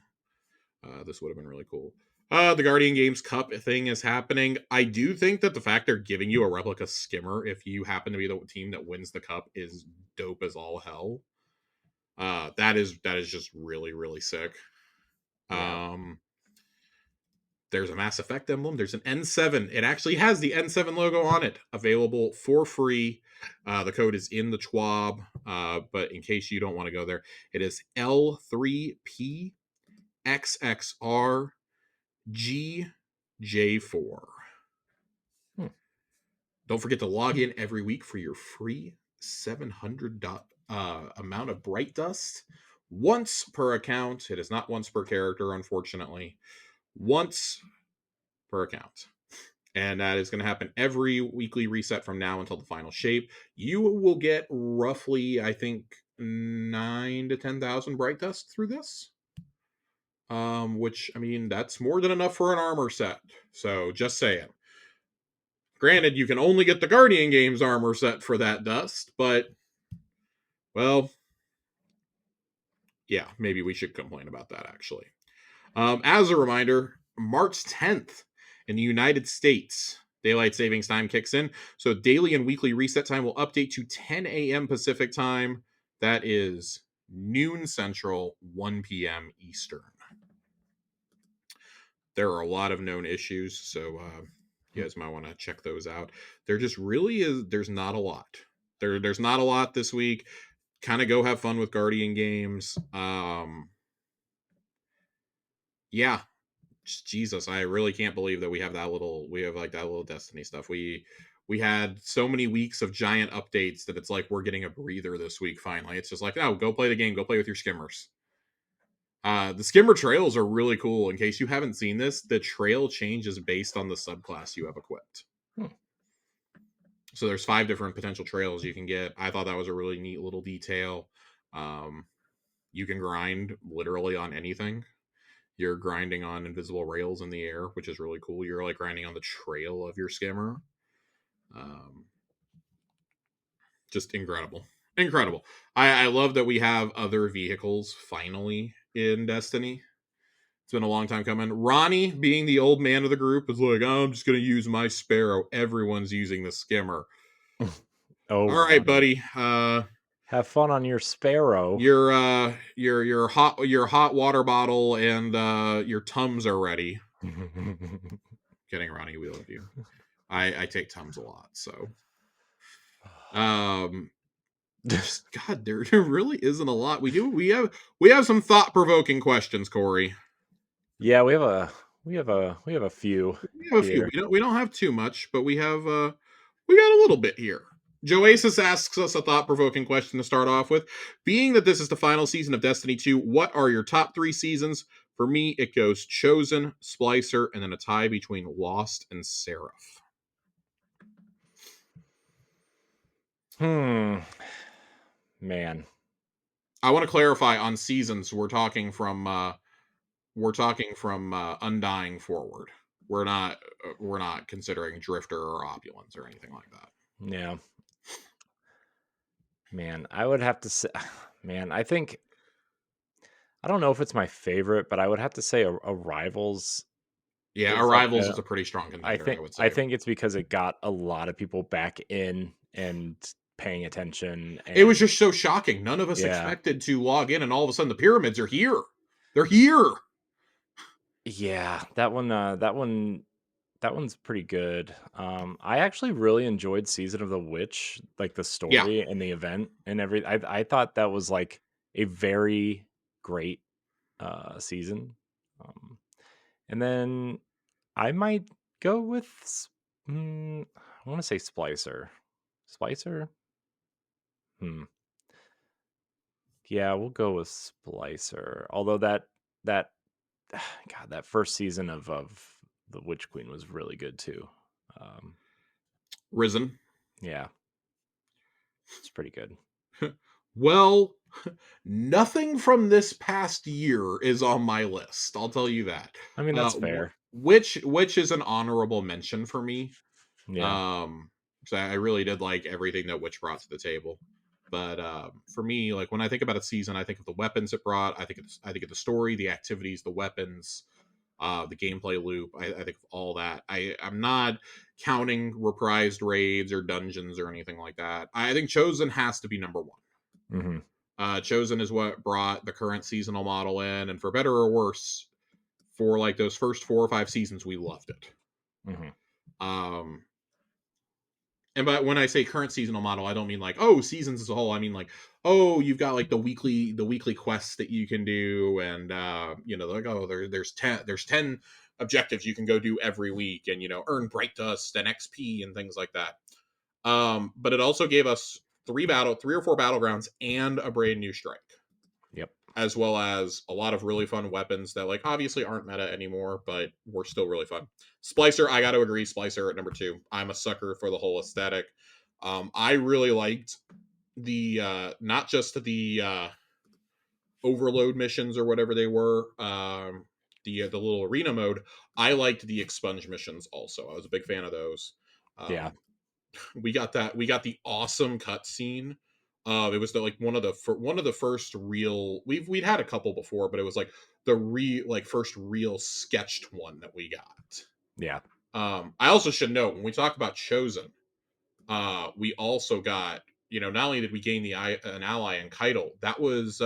This would have been really cool. The Guardian Games Cup thing is happening. I do think that the fact they're giving you a replica skimmer if you happen to be the team that wins the cup is dope as all hell. That is just really really sick. Yeah. Um, there's a Mass Effect emblem. There's an N7. It actually has the N7 logo on it. Available for free. The code is in the TWAB. But in case you don't want to go there, it is L3P XXR GJ4. Hmm. Don't forget to log in every week for your free 700 amount of Bright Dust. Once per account. It is not once per character, unfortunately. Once per account. And that is going to happen every weekly reset from now until the final shape. You will get roughly, I think, 9 to 10,000 bright dust through this. Which, I mean, that's more than enough for an armor set. So just saying. Granted, you can only get the Guardian Games armor set for that dust, but, well, yeah, maybe we should complain about that, actually. As a reminder, March 10th in the United States, daylight savings time kicks in. So daily and weekly reset time will update to 10 a.m. Pacific time. That is noon Central, 1 p.m. Eastern. There are a lot of known issues, so you guys might want to check those out. There just really is, there's not a lot. There's not a lot this week. Kind of go have fun with Guardian Games. Yeah, Jesus, I really can't believe that we have that little Destiny stuff. We had so many weeks of giant updates that it's like we're getting a breather this week finally. It's just like, oh, go play the game, go play with your skimmers. The skimmer trails are really cool. In case you haven't seen this, the trail changes based on the subclass you have equipped. So there's 5 different potential trails you can get. I thought that was a really neat little detail. You can grind literally on anything. You're grinding on invisible rails in the air, which is really cool. You're like grinding on the trail of your skimmer. Just incredible. Incredible. I love that we have other vehicles finally in Destiny. It's been a long time coming. Ronnie, being the old man of the group, is like, oh, I'm just going to use my Sparrow. Everyone's using the skimmer. Oh, All right, Ronnie. buddy. Have fun on your Sparrow. Your hot water bottle and your Tums are ready. Kidding, Ronnie, we love you. I take Tums a lot, so just, God, there really isn't a lot. We have some thought-provoking questions, Corey. Yeah, we have a few We have a few. here. We don't have too much, but we got a little bit here. Joasis asks us a thought-provoking question to start off with. Being that this is the final season of Destiny 2, what are your top 3 seasons? For me, it goes Chosen, Splicer, and then a tie between Lost and Seraph. Man. I want to clarify on seasons. We're talking from Undying forward. We're not considering Drifter or Opulence or anything like that. Yeah. Man, I would have to say, man, I don't know if it's my favorite, but I would have to say Arrivals. Yeah, It's like Arrivals is a pretty strong contender, I would say. I think it's because it got a lot of people back in and paying attention. It was And just so shocking. None of us yeah, expected to log in, and all of a sudden the pyramids are here. They're here. yeah, that one's pretty good. I actually really enjoyed Season of the Witch, like the Yeah, story and the event and everything. I thought that was like a very great season. Um, and then I might go with I want to say Splicer. Splicer? Hmm. Yeah, we'll go with Splicer. Although that God, that first season of the Witch Queen was really good too. Um, Risen. yeah, it's pretty good. Well, nothing from this past year is on my list. I'll tell you that. I mean, that's fair. Which is an honorable mention for me. Yeah. Um, so I really did like everything that Witch brought to the table. But for me, like when I think about a season, I think of the weapons it brought. I think of the story, the activities, the weapons, the gameplay loop. I think of all that. I'm not counting reprised raids or dungeons or anything like that. I think Chosen has to be number one. Mm-hmm. Chosen is what brought the current seasonal model in, and for better or worse, for like those first 4 or 5 seasons, we loved it. Mm-hmm. And but when I say current seasonal model, I don't mean like, oh, seasons as a whole. I mean like, oh, you've got like the weekly quests that you can do, and like, oh, there's 10 objectives you can go do every week, and earn bright dust and XP and things like that. But it also gave us 3 or 4 battlegrounds and a brand new strike. Yep. as well as a lot of really fun weapons that like obviously aren't meta anymore, but were still really fun. Splicer, I got to agree, Splicer at number 2. I'm a sucker for the whole aesthetic. I really liked the not just the overload missions or whatever they were, the little arena mode. I liked the expunge missions also. I was a big fan of those. Yeah. Um, we got the awesome cutscene. It was the, like one of the first real we'd had a couple before, but it was like the first real sketched one that we got. Yeah. I also should note when we talk about Chosen, we also got, not only did we gain an ally in Keitel, that was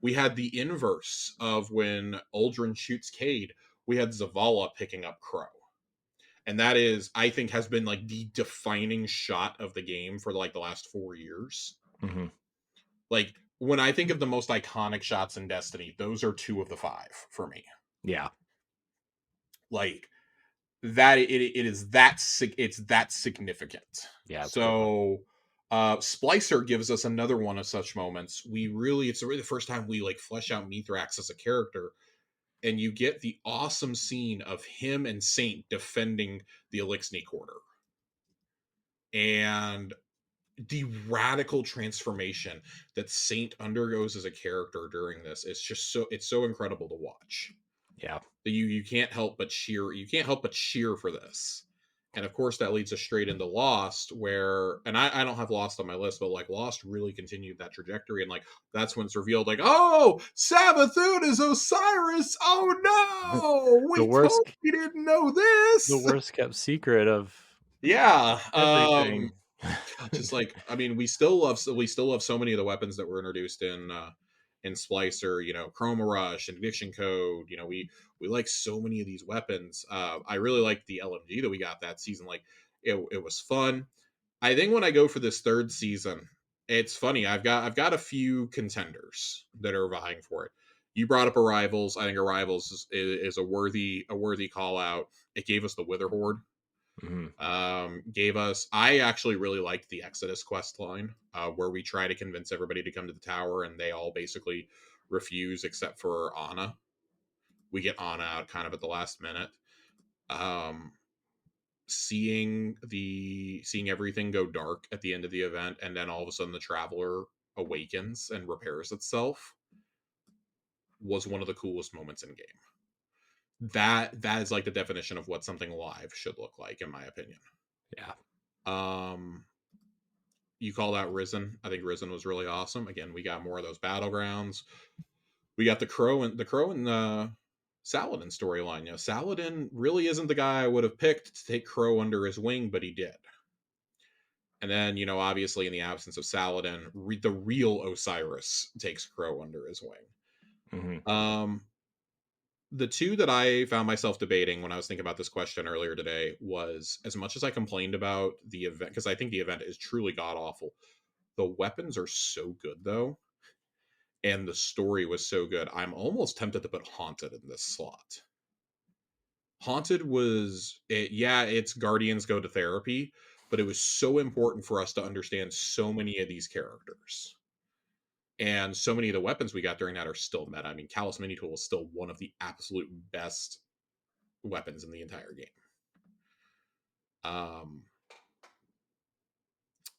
we had the inverse of when Uldren shoots Cade. We had Zavala picking up Crow, and that is, I think, has been like the defining shot of the game for like the last 4 years. Hmm. Like when I think of the most iconic shots in Destiny, those are 2 of the 5 for me. Yeah. Like that, it is that it's that significant. Yeah. It's a good one. So Splicer gives us another one of such moments. It's really the first time we like flesh out Mithrax as a character, and you get the awesome scene of him and Saint defending the Elixni Quarter, and the radical transformation that Saint undergoes as a character during this is just it's so incredible to watch. Yeah. You can't help but cheer. You can't help but cheer for this. And of course, that leads us straight into Lost, where, and I don't have Lost on my list, but like Lost really continued that trajectory. And like, that's when it's revealed, like, oh, Savathun is Osiris. Oh no, the we worst totally didn't know the this. worst kept secret of Yeah. everything. Just like, I mean, we still love so many of the weapons that were introduced in Splicer, Chroma Rush and Ignition Code. We like so many of these weapons. I really like the LMG that we got that season. Like it was fun. I think when I go for this third season, it's funny. I've got a few contenders that are vying for it. You brought up Arrivals. I think Arrivals is a worthy call out. It gave us the Wither Horde. Hmm. Gave us, I actually really liked the Exodus quest line, where we try to convince everybody to come to the tower and they all basically refuse except for Anna. We get Anna out kind of at the last minute. um seeing everything go dark at the end of the event, and then all of a sudden the Traveler awakens and repairs itself, was one of the coolest moments in game. That is like the definition of what something live should look like, in my opinion. Yeah. um you call that Risen. I think Risen was really awesome. Again, we got more of those battlegrounds. We got the Crow and Saladin storyline. Saladin really isn't the guy I would have picked to take Crow under his wing, but he did. And then, obviously, in the absence of Saladin, the real Osiris takes Crow under his wing. Hmm. Um, the two that I found myself debating when I was thinking about this question earlier today was, as much as I complained about the event, because I think the event is truly god awful, the weapons are so good though, and the story was so good. I'm almost tempted to put Haunted in this slot. Haunted was it, yeah, it's Guardians Go to Therapy, but it was so important for us to understand so many of these characters. And so many of the weapons we got during that are still meta. I mean, Callus Mini Tool is still one of the absolute best weapons in the entire game. Um,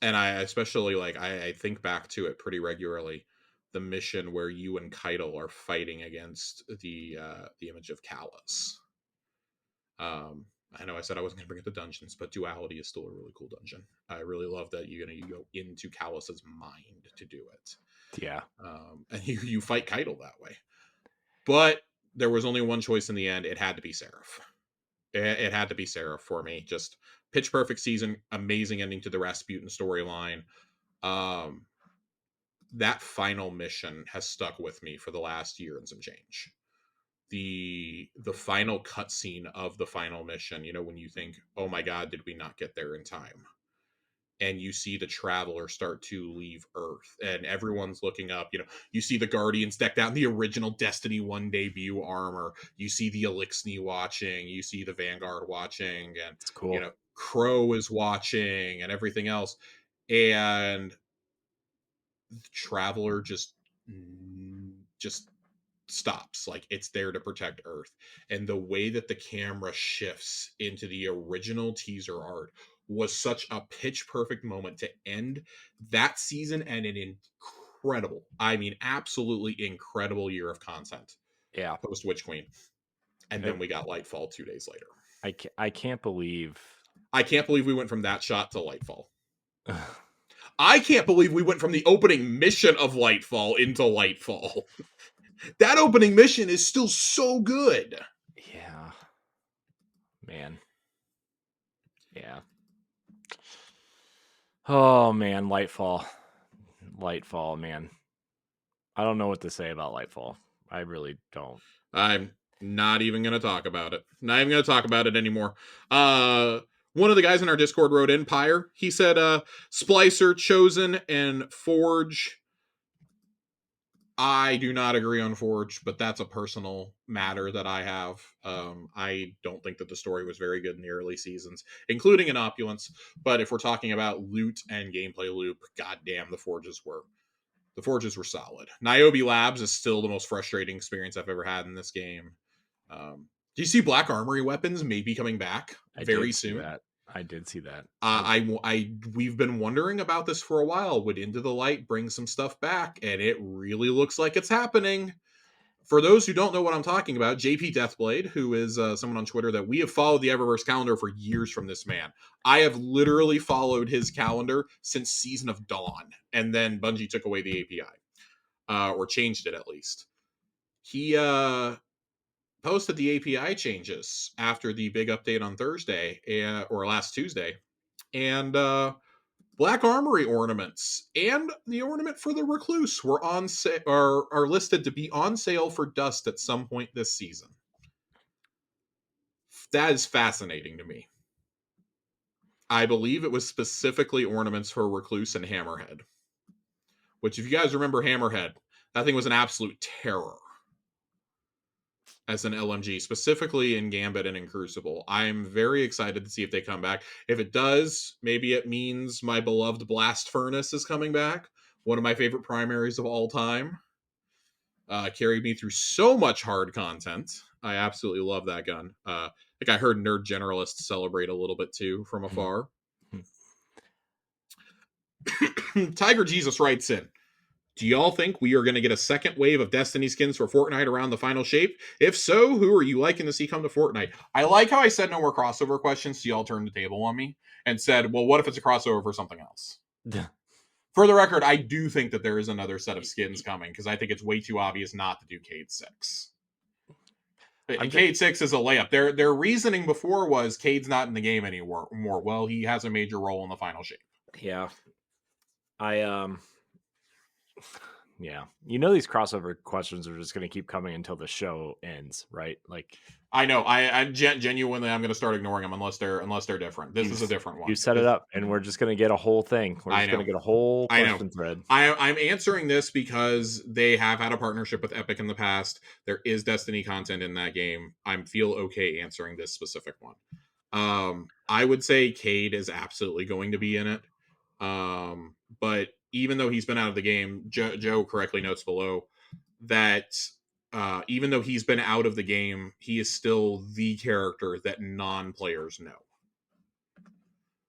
and I especially like I think back to it pretty regularly. The mission where you and Keitel are fighting against the image of Callus. I know I said I wasn't going to bring up the dungeons, but Duality is still a really cool dungeon. I really love that you go into Callus's mind to do it, Yeah. and you fight Keitel that way. But there was only one choice in the end. It had to be Seraph. It had to be Seraph for me. Just pitch perfect season, amazing ending to the Rasputin storyline. Um, that final mission has stuck with me for the last year and some change. The final cutscene of the final mission, when you think, oh my god, did we not get there in time? And you see the Traveler start to leave Earth, and everyone's looking up. You see the Guardians decked out in the original Destiny 1 debut armor. You see the Elixni watching. You see the Vanguard watching, and It's cool. Crow is watching, and everything else. And the Traveler just just stops. Like, it's there to protect Earth. And the way that the camera shifts into the original teaser art was such a pitch perfect moment to end that season and an incredible, I mean, absolutely incredible year of content Yeah. post Witch Queen. And then It, we got Lightfall 2 days later. I can't believe. I can't believe we went from that shot to Lightfall. I can't believe we went from the opening mission of Lightfall into Lightfall. That opening mission is still so good. Yeah. Man. Yeah. Oh man, Lightfall. Lightfall, man. I don't know what to say about Lightfall. I really don't. I'm not even going to talk about it. Not even going to talk about it anymore. One of the guys in our Discord wrote in, Pyre. He said, Splicer, Chosen, and Forge. I do not agree on Forge, but that's a personal matter that I have. I don't think that the story was very good in the early seasons, including in Opulence. But if we're talking about loot and gameplay loop, goddamn, the Forges were solid. Niobe Labs is still the most frustrating experience I've ever had in this game. Do you see Black Armory weapons maybe coming back I very did see soon? that. I did see that. We've been wondering about this for a while. Would Into the Light bring some stuff back? And it really looks like it's happening. For those who don't know what I'm talking about, JP Deathblade, who is someone on Twitter that we have followed the Eververse calendar for years from this man. I have literally followed his calendar since Season of Dawn, and then Bungie took away the API, or changed it at least. He posted the API changes after the big update on Thursday, or last Tuesday, and Black Armory ornaments and the ornament for the Recluse were on are listed to be on sale for dust at some point this season. That is fascinating to me. I believe it was specifically ornaments for Recluse and Hammerhead, which, if you guys remember Hammerhead, that thing was an absolute terror as an LMG, specifically in Gambit and in Crucible. I'm very excited to see if they come back. If it does, maybe it means my beloved Blast Furnace is coming back. One of my favorite primaries of all time. Carried me through so much hard content. I absolutely love that gun. I think I heard Nerd Generalist celebrate a little bit too from afar. Tiger Jesus writes in, do y'all think we are going to get a second wave of Destiny skins for Fortnite around the final shape? If so, who are you liking to see come to Fortnite? I like how I said no more crossover questions, so y'all turned the table on me and said, well, what if it's a crossover for something else? For the record, I do think that there is another set of skins coming, because I think it's way too obvious not to do Cade 6. Cade 6 is a layup. Their reasoning before was Cade's not in the game anymore. Well, he has a major role in the final shape. Yeah. Yeah. You know, these crossover questions are just going to keep coming until the show ends, right? Like, I know. I genuinely, I'm going to start ignoring them unless they're different. This is a different one. You set it up, and we're just going to get a whole thing. We're just going to get a whole question thread. I'm answering this because they have had a partnership with Epic in the past. There is Destiny content in that game. I feel okay answering this specific one. I would say Cade is absolutely going to be in it. But even though he's been out of the game, Joe correctly notes below that even though he's been out of the game, he is still the character that non-players know.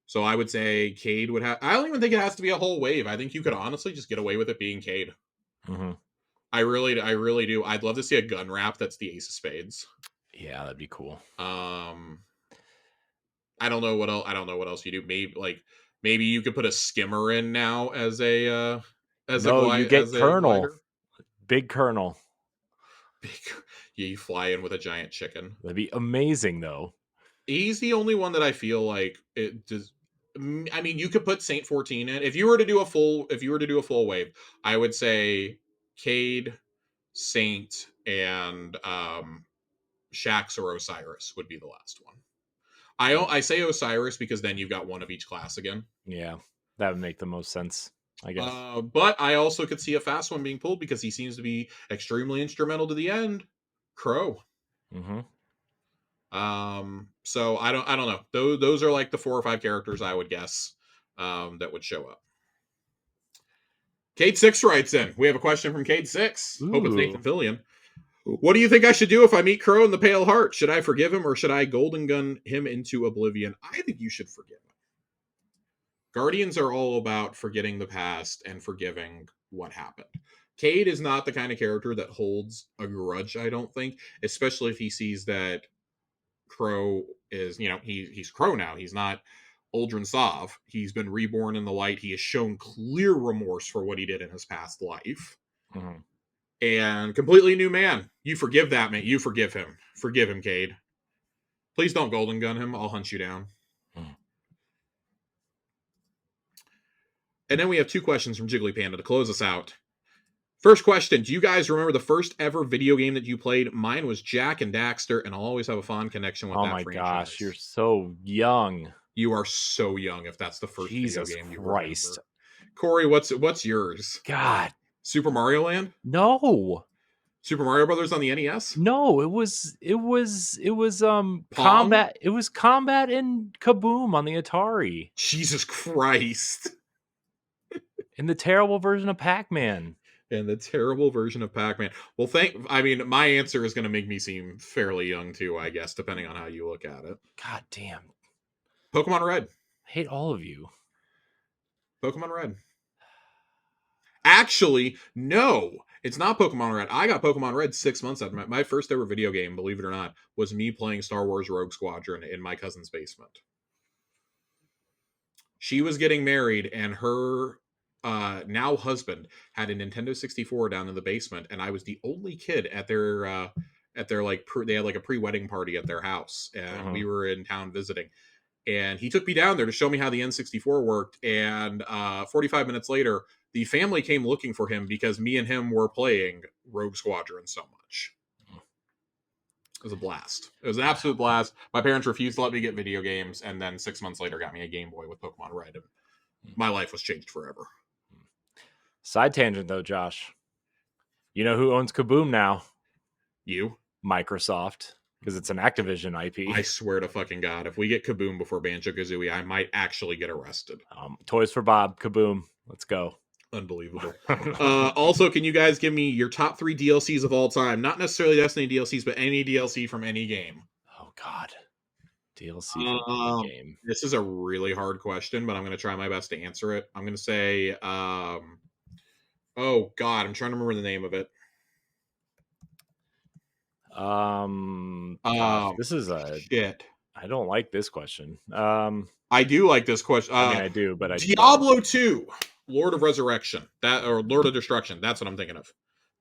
So I would say Cade would have... I don't even think it has to be a whole wave. I think you could honestly just get away with it being Cade. Mm-hmm. I really do. I'd love to see a gun wrap that's the Ace of Spades. Yeah, that'd be cool. I don't know what else. I don't know what else you do. Maybe you could put a skimmer in now as a you get Colonel. Big Colonel. Yeah, you fly in with a giant chicken. That'd be amazing, though. He's the only one that I feel like it does. I mean, you could put Saint 14 in. If you were to do a full wave, I would say Cade, Saint, and Shax or Osiris would be the last one. I say Osiris because then you've got one of each class again. Yeah, that would make the most sense, I guess. But I also could see a fast one being pulled because he seems to be extremely instrumental to the end. Crow. Mm-hmm. So I don't know. Those are like the 4 or 5 characters I would guess that would show up. Cade Six writes in. We have a question from Cade Six. Hope it's Nathan Ooh. Fillion. What do you think I should do if I meet Crow in the Pale Heart? Should I forgive him or should I golden gun him into oblivion? I think you should forgive him. Guardians are all about forgetting the past and forgiving what happened. Cade is not the kind of character that holds a grudge, I don't think, especially if he sees that Crow is, he's Crow now. He's not Uldren Sov. He's been reborn in the light. He has shown clear remorse for what he did in his past life. Mm-hmm. And completely new man. You forgive that man. You forgive him. Forgive him, Cade. Please don't golden gun him. I'll hunt you down. Mm. And then we have two questions from Jiggly Panda to close us out. First question, do you guys remember the first ever video game that you played? Mine was Jack and Daxter, and I'll always have a fond connection with Oh that my franchise. gosh, you're so young. You are so young if that's the first Jesus video game you Christ. remember. Corey, what's yours? God. Super Mario Land? No. Super Mario Brothers on the NES? No, it was Pong? Combat. It was Combat and Kaboom on the Atari. Jesus Christ. In the terrible version of Pac-Man. And the terrible version of Pac-Man. Well, my answer is going to make me seem fairly young too, I guess, depending on how you look at it. God damn. Pokemon Red. I hate all of you. Pokemon Red. Actually, no, it's not Pokemon Red. I got Pokemon Red 6 months after my first ever video game, believe it or not, was me playing Star Wars Rogue Squadron in my cousin's basement. She was getting married, and her now husband had a Nintendo 64 down in the basement, and I was the only kid at their they had like a pre-wedding party at their house, and we were in town visiting. And he took me down there to show me how the N64 worked. And 45 minutes later, the family came looking for him because me and him were playing Rogue Squadron so much. It was a blast. It was an absolute blast. My parents refused to let me get video games, and then 6 months later got me a Game Boy with Pokemon Red. And my life was changed forever. Side tangent, though, Josh. You know who owns Kaboom now? You? Microsoft. Because it's an Activision IP. I swear to fucking God, if we get Kaboom before Banjo-Kazooie, I might actually get arrested. Toys for Bob, Kaboom. Let's go. Unbelievable. Also, can you guys give me your top 3 DLCs of all time? Not necessarily Destiny DLCs, but any DLC from any game. Oh, God. DLC from any game. This is a really hard question, but I'm going to try my best to answer it. I'm going to say, oh, God, I'm trying to remember the name of it. This is a shit. I don't like this question. I do like this question. I mean, I do, but Diablo 2, Lord of Resurrection, or Lord of Destruction. That's what I'm thinking of.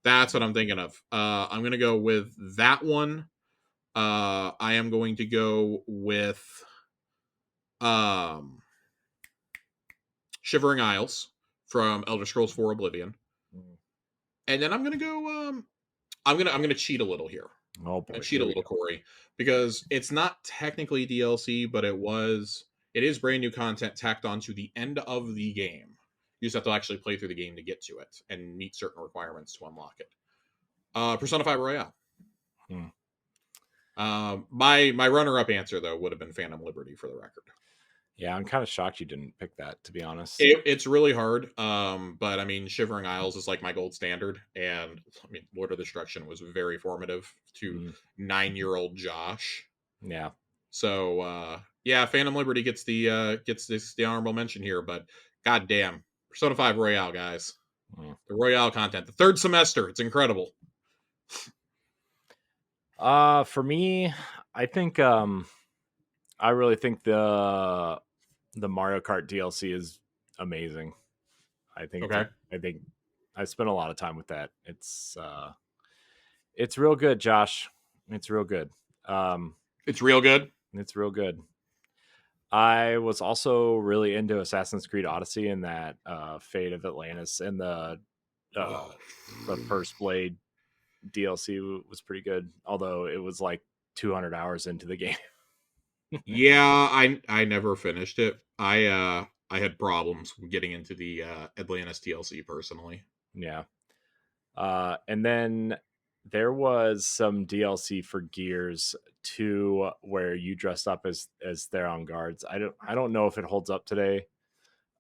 I'm gonna go with that one. I am going to go with Shivering Isles from Elder Scrolls 4 Oblivion, and then I'm gonna go. I'm gonna cheat a little here. Oh boy, cheat a little, Corey, because it's not technically DLC, but it is brand new content tacked onto the end of the game. You just have to actually play through the game to get to it and meet certain requirements to unlock it. Persona 5 Royale. My runner-up answer though would have been Phantom Liberty, for the record. Yeah, I'm kind of shocked you didn't pick that, to be honest. It's really hard, but I mean, Shivering Isles is like my gold standard, and I mean, Lord of Destruction was very formative to 9-year-old Josh. Yeah. So yeah, Phantom Liberty gets the honorable mention here, but goddamn, Persona 5 Royale, guys, the Royale content, the third semester, it's incredible. For me, I think I really think the Mario Kart DLC is amazing. I think I spent a lot of time with that. It's real good, Josh. It's real good. It's real good. It's real good. I was also really into Assassin's Creed Odyssey and that Fate of Atlantis, and the First Blade DLC was pretty good, although it was like 200 hours into the game. Yeah, I never finished it. I had problems getting into the Atlantis DLC personally. Yeah. And then there was some DLC for Gears 2 where you dressed up as Theron guards. I don't know if it holds up today.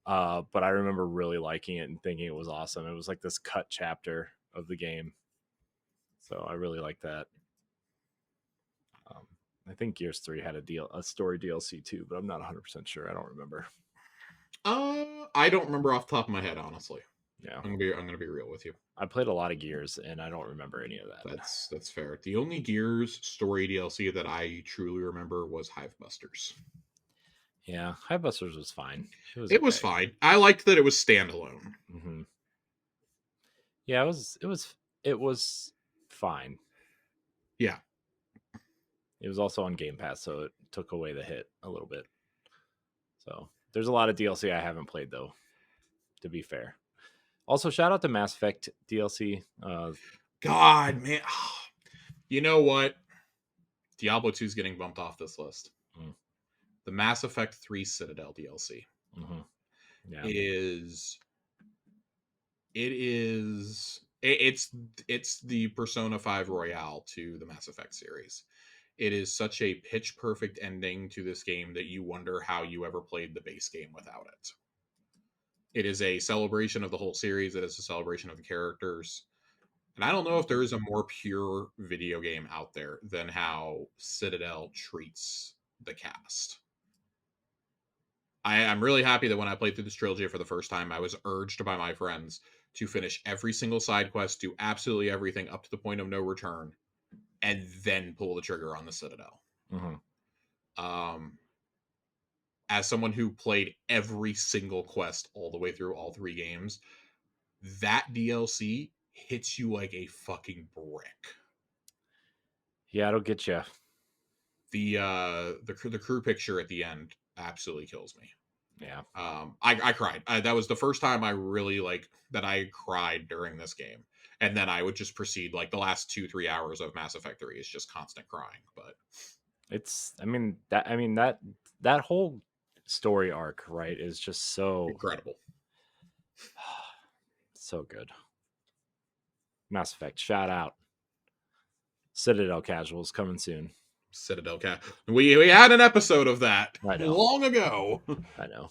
But I remember really liking it and thinking it was awesome. It was like this cut chapter of the game, so I really like that. Um, I think Gears 3 had a story DLC too, but I'm not 100% sure. I don't remember. I don't remember off the top of my head, honestly. Yeah, I'm gonna be real with you. I played a lot of Gears, and I don't remember any of that. That's fair. The only Gears story DLC that I truly remember was Hive Busters. Yeah, Hivebusters was fine. It was fine. I liked that it was standalone. Mm-hmm. Yeah, it was fine. Yeah. It was also on Game Pass, so it took away the hit a little bit. So there's a lot of DLC I haven't played though, to be fair. Also, shout out to Mass Effect DLC. God, man. You know what? Diablo 2 is getting bumped off this list. Mm. The Mass Effect 3 Citadel DLC Yeah. It's the Persona 5 Royale to the Mass Effect series. It is such a pitch perfect ending to this game that you wonder how you ever played the base game without it. It is a celebration of the whole series. It is a celebration of the characters. And I don't know if there is a more pure video game out there than how Citadel treats the cast. I'm really happy that when I played through this trilogy for the first time, I was urged by my friends to finish every single side quest, do absolutely everything up to the point of no return, and then pull the trigger on the Citadel. As someone who played every single quest all the way through all three games, that DLC hits you like a fucking brick. Yeah, it'll get you. The crew picture at the end absolutely kills me. Yeah. I cried. That was the first time I really that I cried during this game. And then I would just proceed the last 2-3 hours of Mass Effect 3 is just constant crying. But that whole story arc, right, is just so incredible. So good. Mass Effect, shout out. Citadel Casuals coming soon. Citadel Cat. We had an episode of that long ago. I know.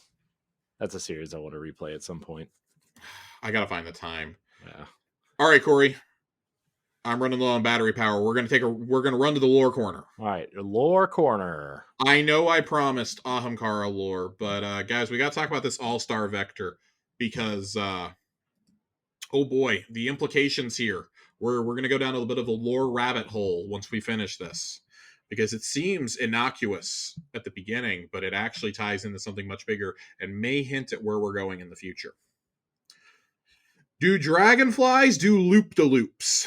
That's a series I want to replay at some point. I gotta find the time. Yeah. All right, Corey. I'm running low on battery power. We're gonna run to the lore corner. All right, lore corner. I know I promised Ahamkara lore, but guys, we gotta talk about this all-star vector because oh boy, the implications here. We're gonna go down a little bit of a lore rabbit hole once we finish this. Because it seems innocuous at the beginning, but it actually ties into something much bigger and may hint at where we're going in the future. Do dragonflies do loop-de-loops?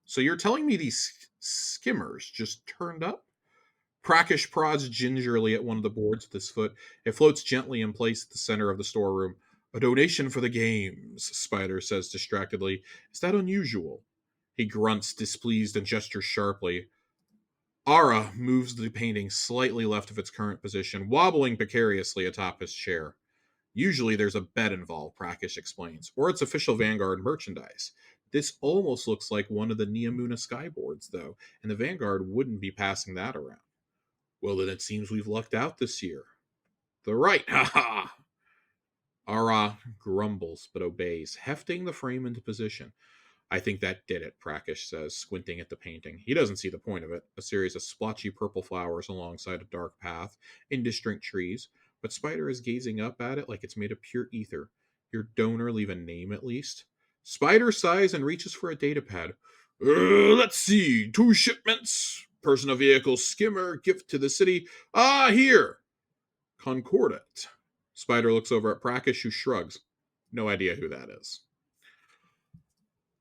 So you're telling me these skimmers just turned up? Prakish prods gingerly at one of the boards with his foot. It floats gently in place at the center of the storeroom. A donation for the games, Spider says distractedly. Is that unusual? He grunts, displeased, and gestures sharply. Ara moves the painting slightly left of its current position, wobbling precariously atop his chair. Usually there's a bet involved, Prakish explains, or it's official Vanguard merchandise. This almost looks like one of the Neomuna skyboards, though, and the Vanguard wouldn't be passing that around. Well, then it seems we've lucked out this year. The right, haha! Ara grumbles, but obeys, hefting the frame into position. I think that did it, Prakish says, squinting at the painting. He doesn't see the point of it, a series of splotchy purple flowers alongside a dark path, indistinct trees, but Spider is gazing up at it like it's made of pure ether. Your donor leave a name at least? Spider sighs and reaches for a datapad. Let's see, 2 shipments, personal vehicle skimmer, gift to the city. Ah, here! Concordat. Spider looks over at Prakish, who shrugs. No idea who that is.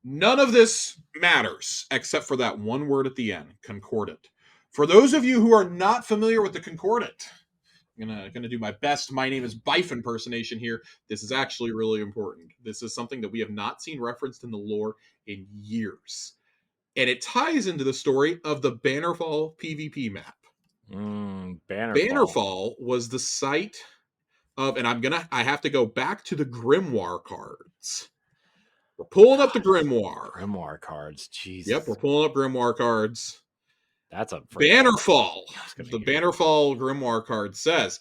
None of this matters except for that one word at the end, concordant. For those of you who are not familiar with the concordant, I'm gonna do my best. My name is Bife impersonation here. This is actually really important. This is something that we have not seen referenced in the lore in years, and it ties into the story of the Bannerfall PvP map. Bannerfall was the site of, and I have to go back to the Grimoire cards. We're pulling up the Grimoire. Grimoire cards, Jesus. Yep, we're pulling up Grimoire cards. That's a Bannerfall. The Bannerfall Grimoire card says,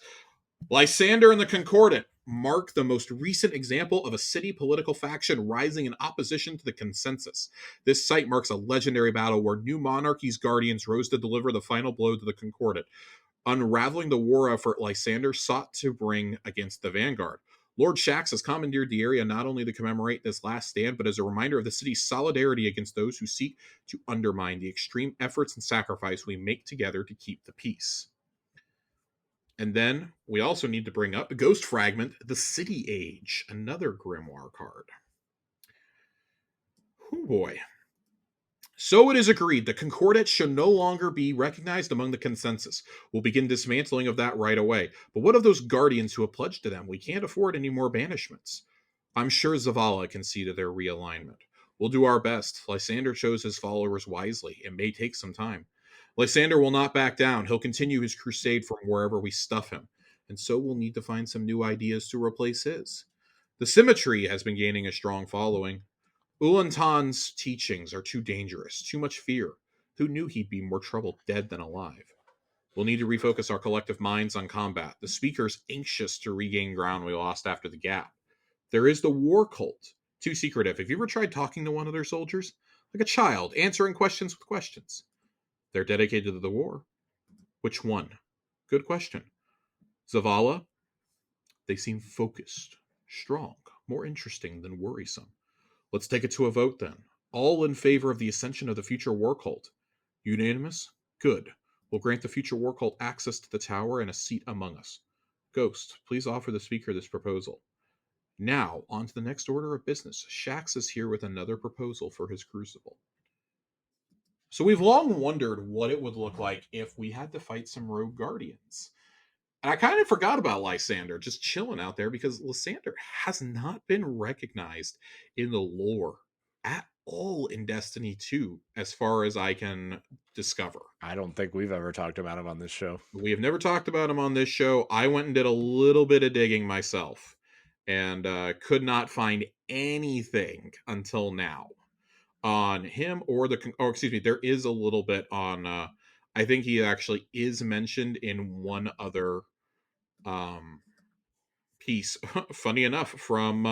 Lysander and the Concordant, mark the most recent example of a city political faction rising in opposition to the consensus. This site marks a legendary battle where New Monarchy's guardians rose to deliver the final blow to the Concordat, unraveling the war effort Lysander sought to bring against the Vanguard. Lord Shaxx has commandeered the area not only to commemorate this last stand, but as a reminder of the city's solidarity against those who seek to undermine the extreme efforts and sacrifice we make together to keep the peace. And then we also need to bring up the Ghost Fragment, the City Age, another Grimoire card. Oh boy. So it is agreed the Concordat shall no longer be recognized among the consensus. We'll begin dismantling of that right away. But what of those guardians who have pledged to them? We can't afford any more banishments. I'm sure Zavala can see to their realignment. We'll do our best. Lysander chose his followers wisely. It may take some time. Lysander will not back down. He'll continue his crusade from wherever we stuff him. And so we'll need to find some new ideas to replace his. The Symmetry has been gaining a strong following. Ulantan's teachings are too dangerous, too much fear. Who knew he'd be more trouble dead than alive? We'll need to refocus our collective minds on combat. The speaker's anxious to regain ground we lost after the gap. There is the war cult. Too secretive. Have you ever tried talking to one of their soldiers? Like a child, answering questions with questions. They're dedicated to the war. Which one? Good question. Zavala? They seem focused, strong, more interesting than worrisome. Let's take it to a vote then. All in favor of the ascension of the future war cult. Unanimous? Good. We'll grant the future war cult access to the tower and a seat among us. Ghost, please offer the speaker this proposal. Now, on to the next order of business. Shaxx is here with another proposal for his crucible. So we've long wondered what it would look like if we had to fight some rogue guardians. And I kind of forgot about Lysander just chilling out there because Lysander has not been recognized in the lore at all in Destiny 2, as far as I can discover. I don't think we've ever talked about him on this show. We have never talked about him on this show. I went and did a little bit of digging myself and could not find anything until now on him or excuse me, there is a little bit on, I think he actually is mentioned in one other piece, funny enough, from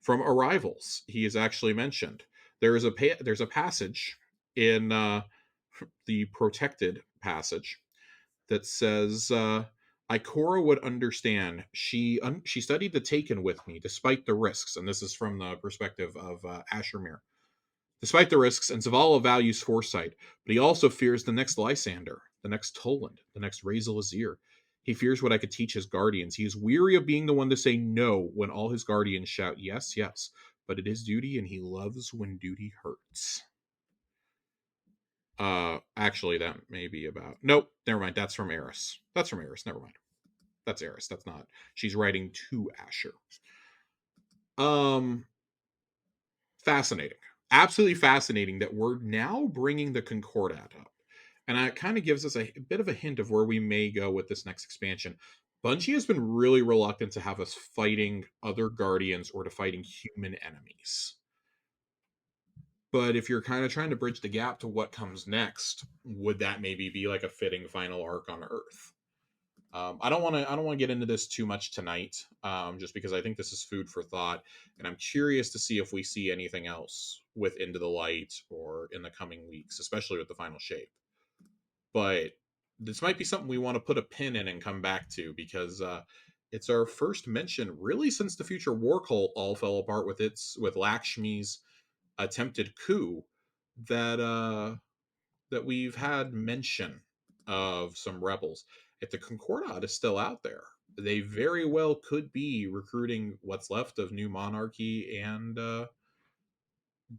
Arrivals. He is actually mentioned. There's a passage in the Protected passage that says Ikora would understand. She studied the Taken with me despite the risks, and this is from the perspective of Ashermere. Despite the risks, and Zavala values foresight, but he also fears the next Lysander, the next Toland, the next Razel Azir. He fears what I could teach his guardians. He is weary of being the one to say no when all his guardians shout yes, yes. But it is duty, and he loves when duty hurts. Actually, that may be about... Nope, never mind. That's from Eris. That's from Eris. Never mind. That's Eris. That's not... She's writing to Asher. Fascinating. Absolutely fascinating that we're now bringing the Concordat up. And it kind of gives us a bit of a hint of where we may go with this next expansion. Bungie has been really reluctant to have us fighting other Guardians or to fighting human enemies. But if you're kind of trying to bridge the gap to what comes next, would that maybe be like a fitting final arc on Earth? I don't want to get into this too much tonight, just because I think this is food for thought, and I'm curious to see if we see anything else with Into the Light or in the coming weeks, especially with the final shape. But this might be something we want to put a pin in and come back to, because it's our first mention really since the Future War Cult all fell apart with Lakshmi's attempted coup that we've had mention of some rebels. If the Concordat is still out there, they very well could be recruiting what's left of New Monarchy and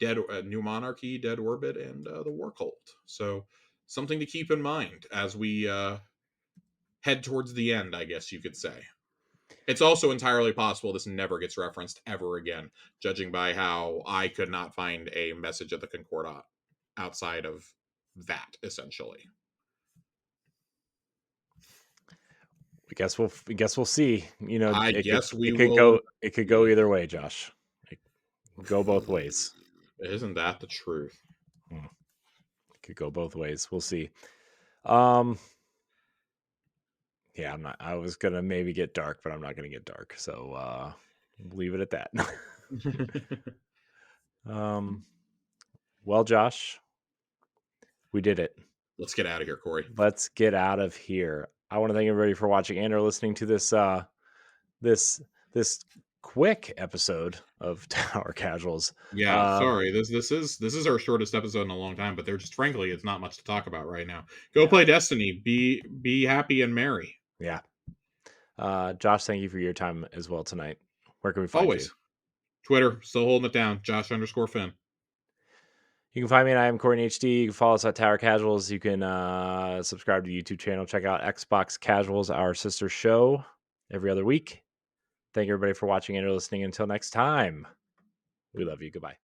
New Monarchy, Dead Orbit, and the War Cult. So something to keep in mind as we head towards the end, I guess you could say. It's also entirely possible this never gets referenced ever again, judging by how I could not find a message of the Concordat outside of that, essentially. We guess we'll see. You know, I guess we it could will. It could go either way, Josh. It could go both ways. Isn't that the truth? It could go both ways. We'll see. Um, Yeah, I'm not. I was gonna maybe get dark, but I'm not gonna get dark. So leave it at that. um, well, Josh, we did it. Let's get out of here, Corey. Let's get out of here. I want to thank everybody for watching and or listening to this this quick episode of Tower Casuals. Yeah, sorry. This is our shortest episode in a long time, but there just frankly it's not much to talk about right now. Go Yeah, play Destiny. Be happy and merry. yeah. Josh, thank you for your time as well tonight. Where can we find you? Always. Twitter, still holding it down. Josh_Finn. You can find me at I am Courtney HD. You can follow us at Tower Casuals. You can subscribe to the YouTube channel. Check out Xbox Casuals, our sister show, every other week. Thank you everybody for watching and listening. Until next time, we love you. Goodbye.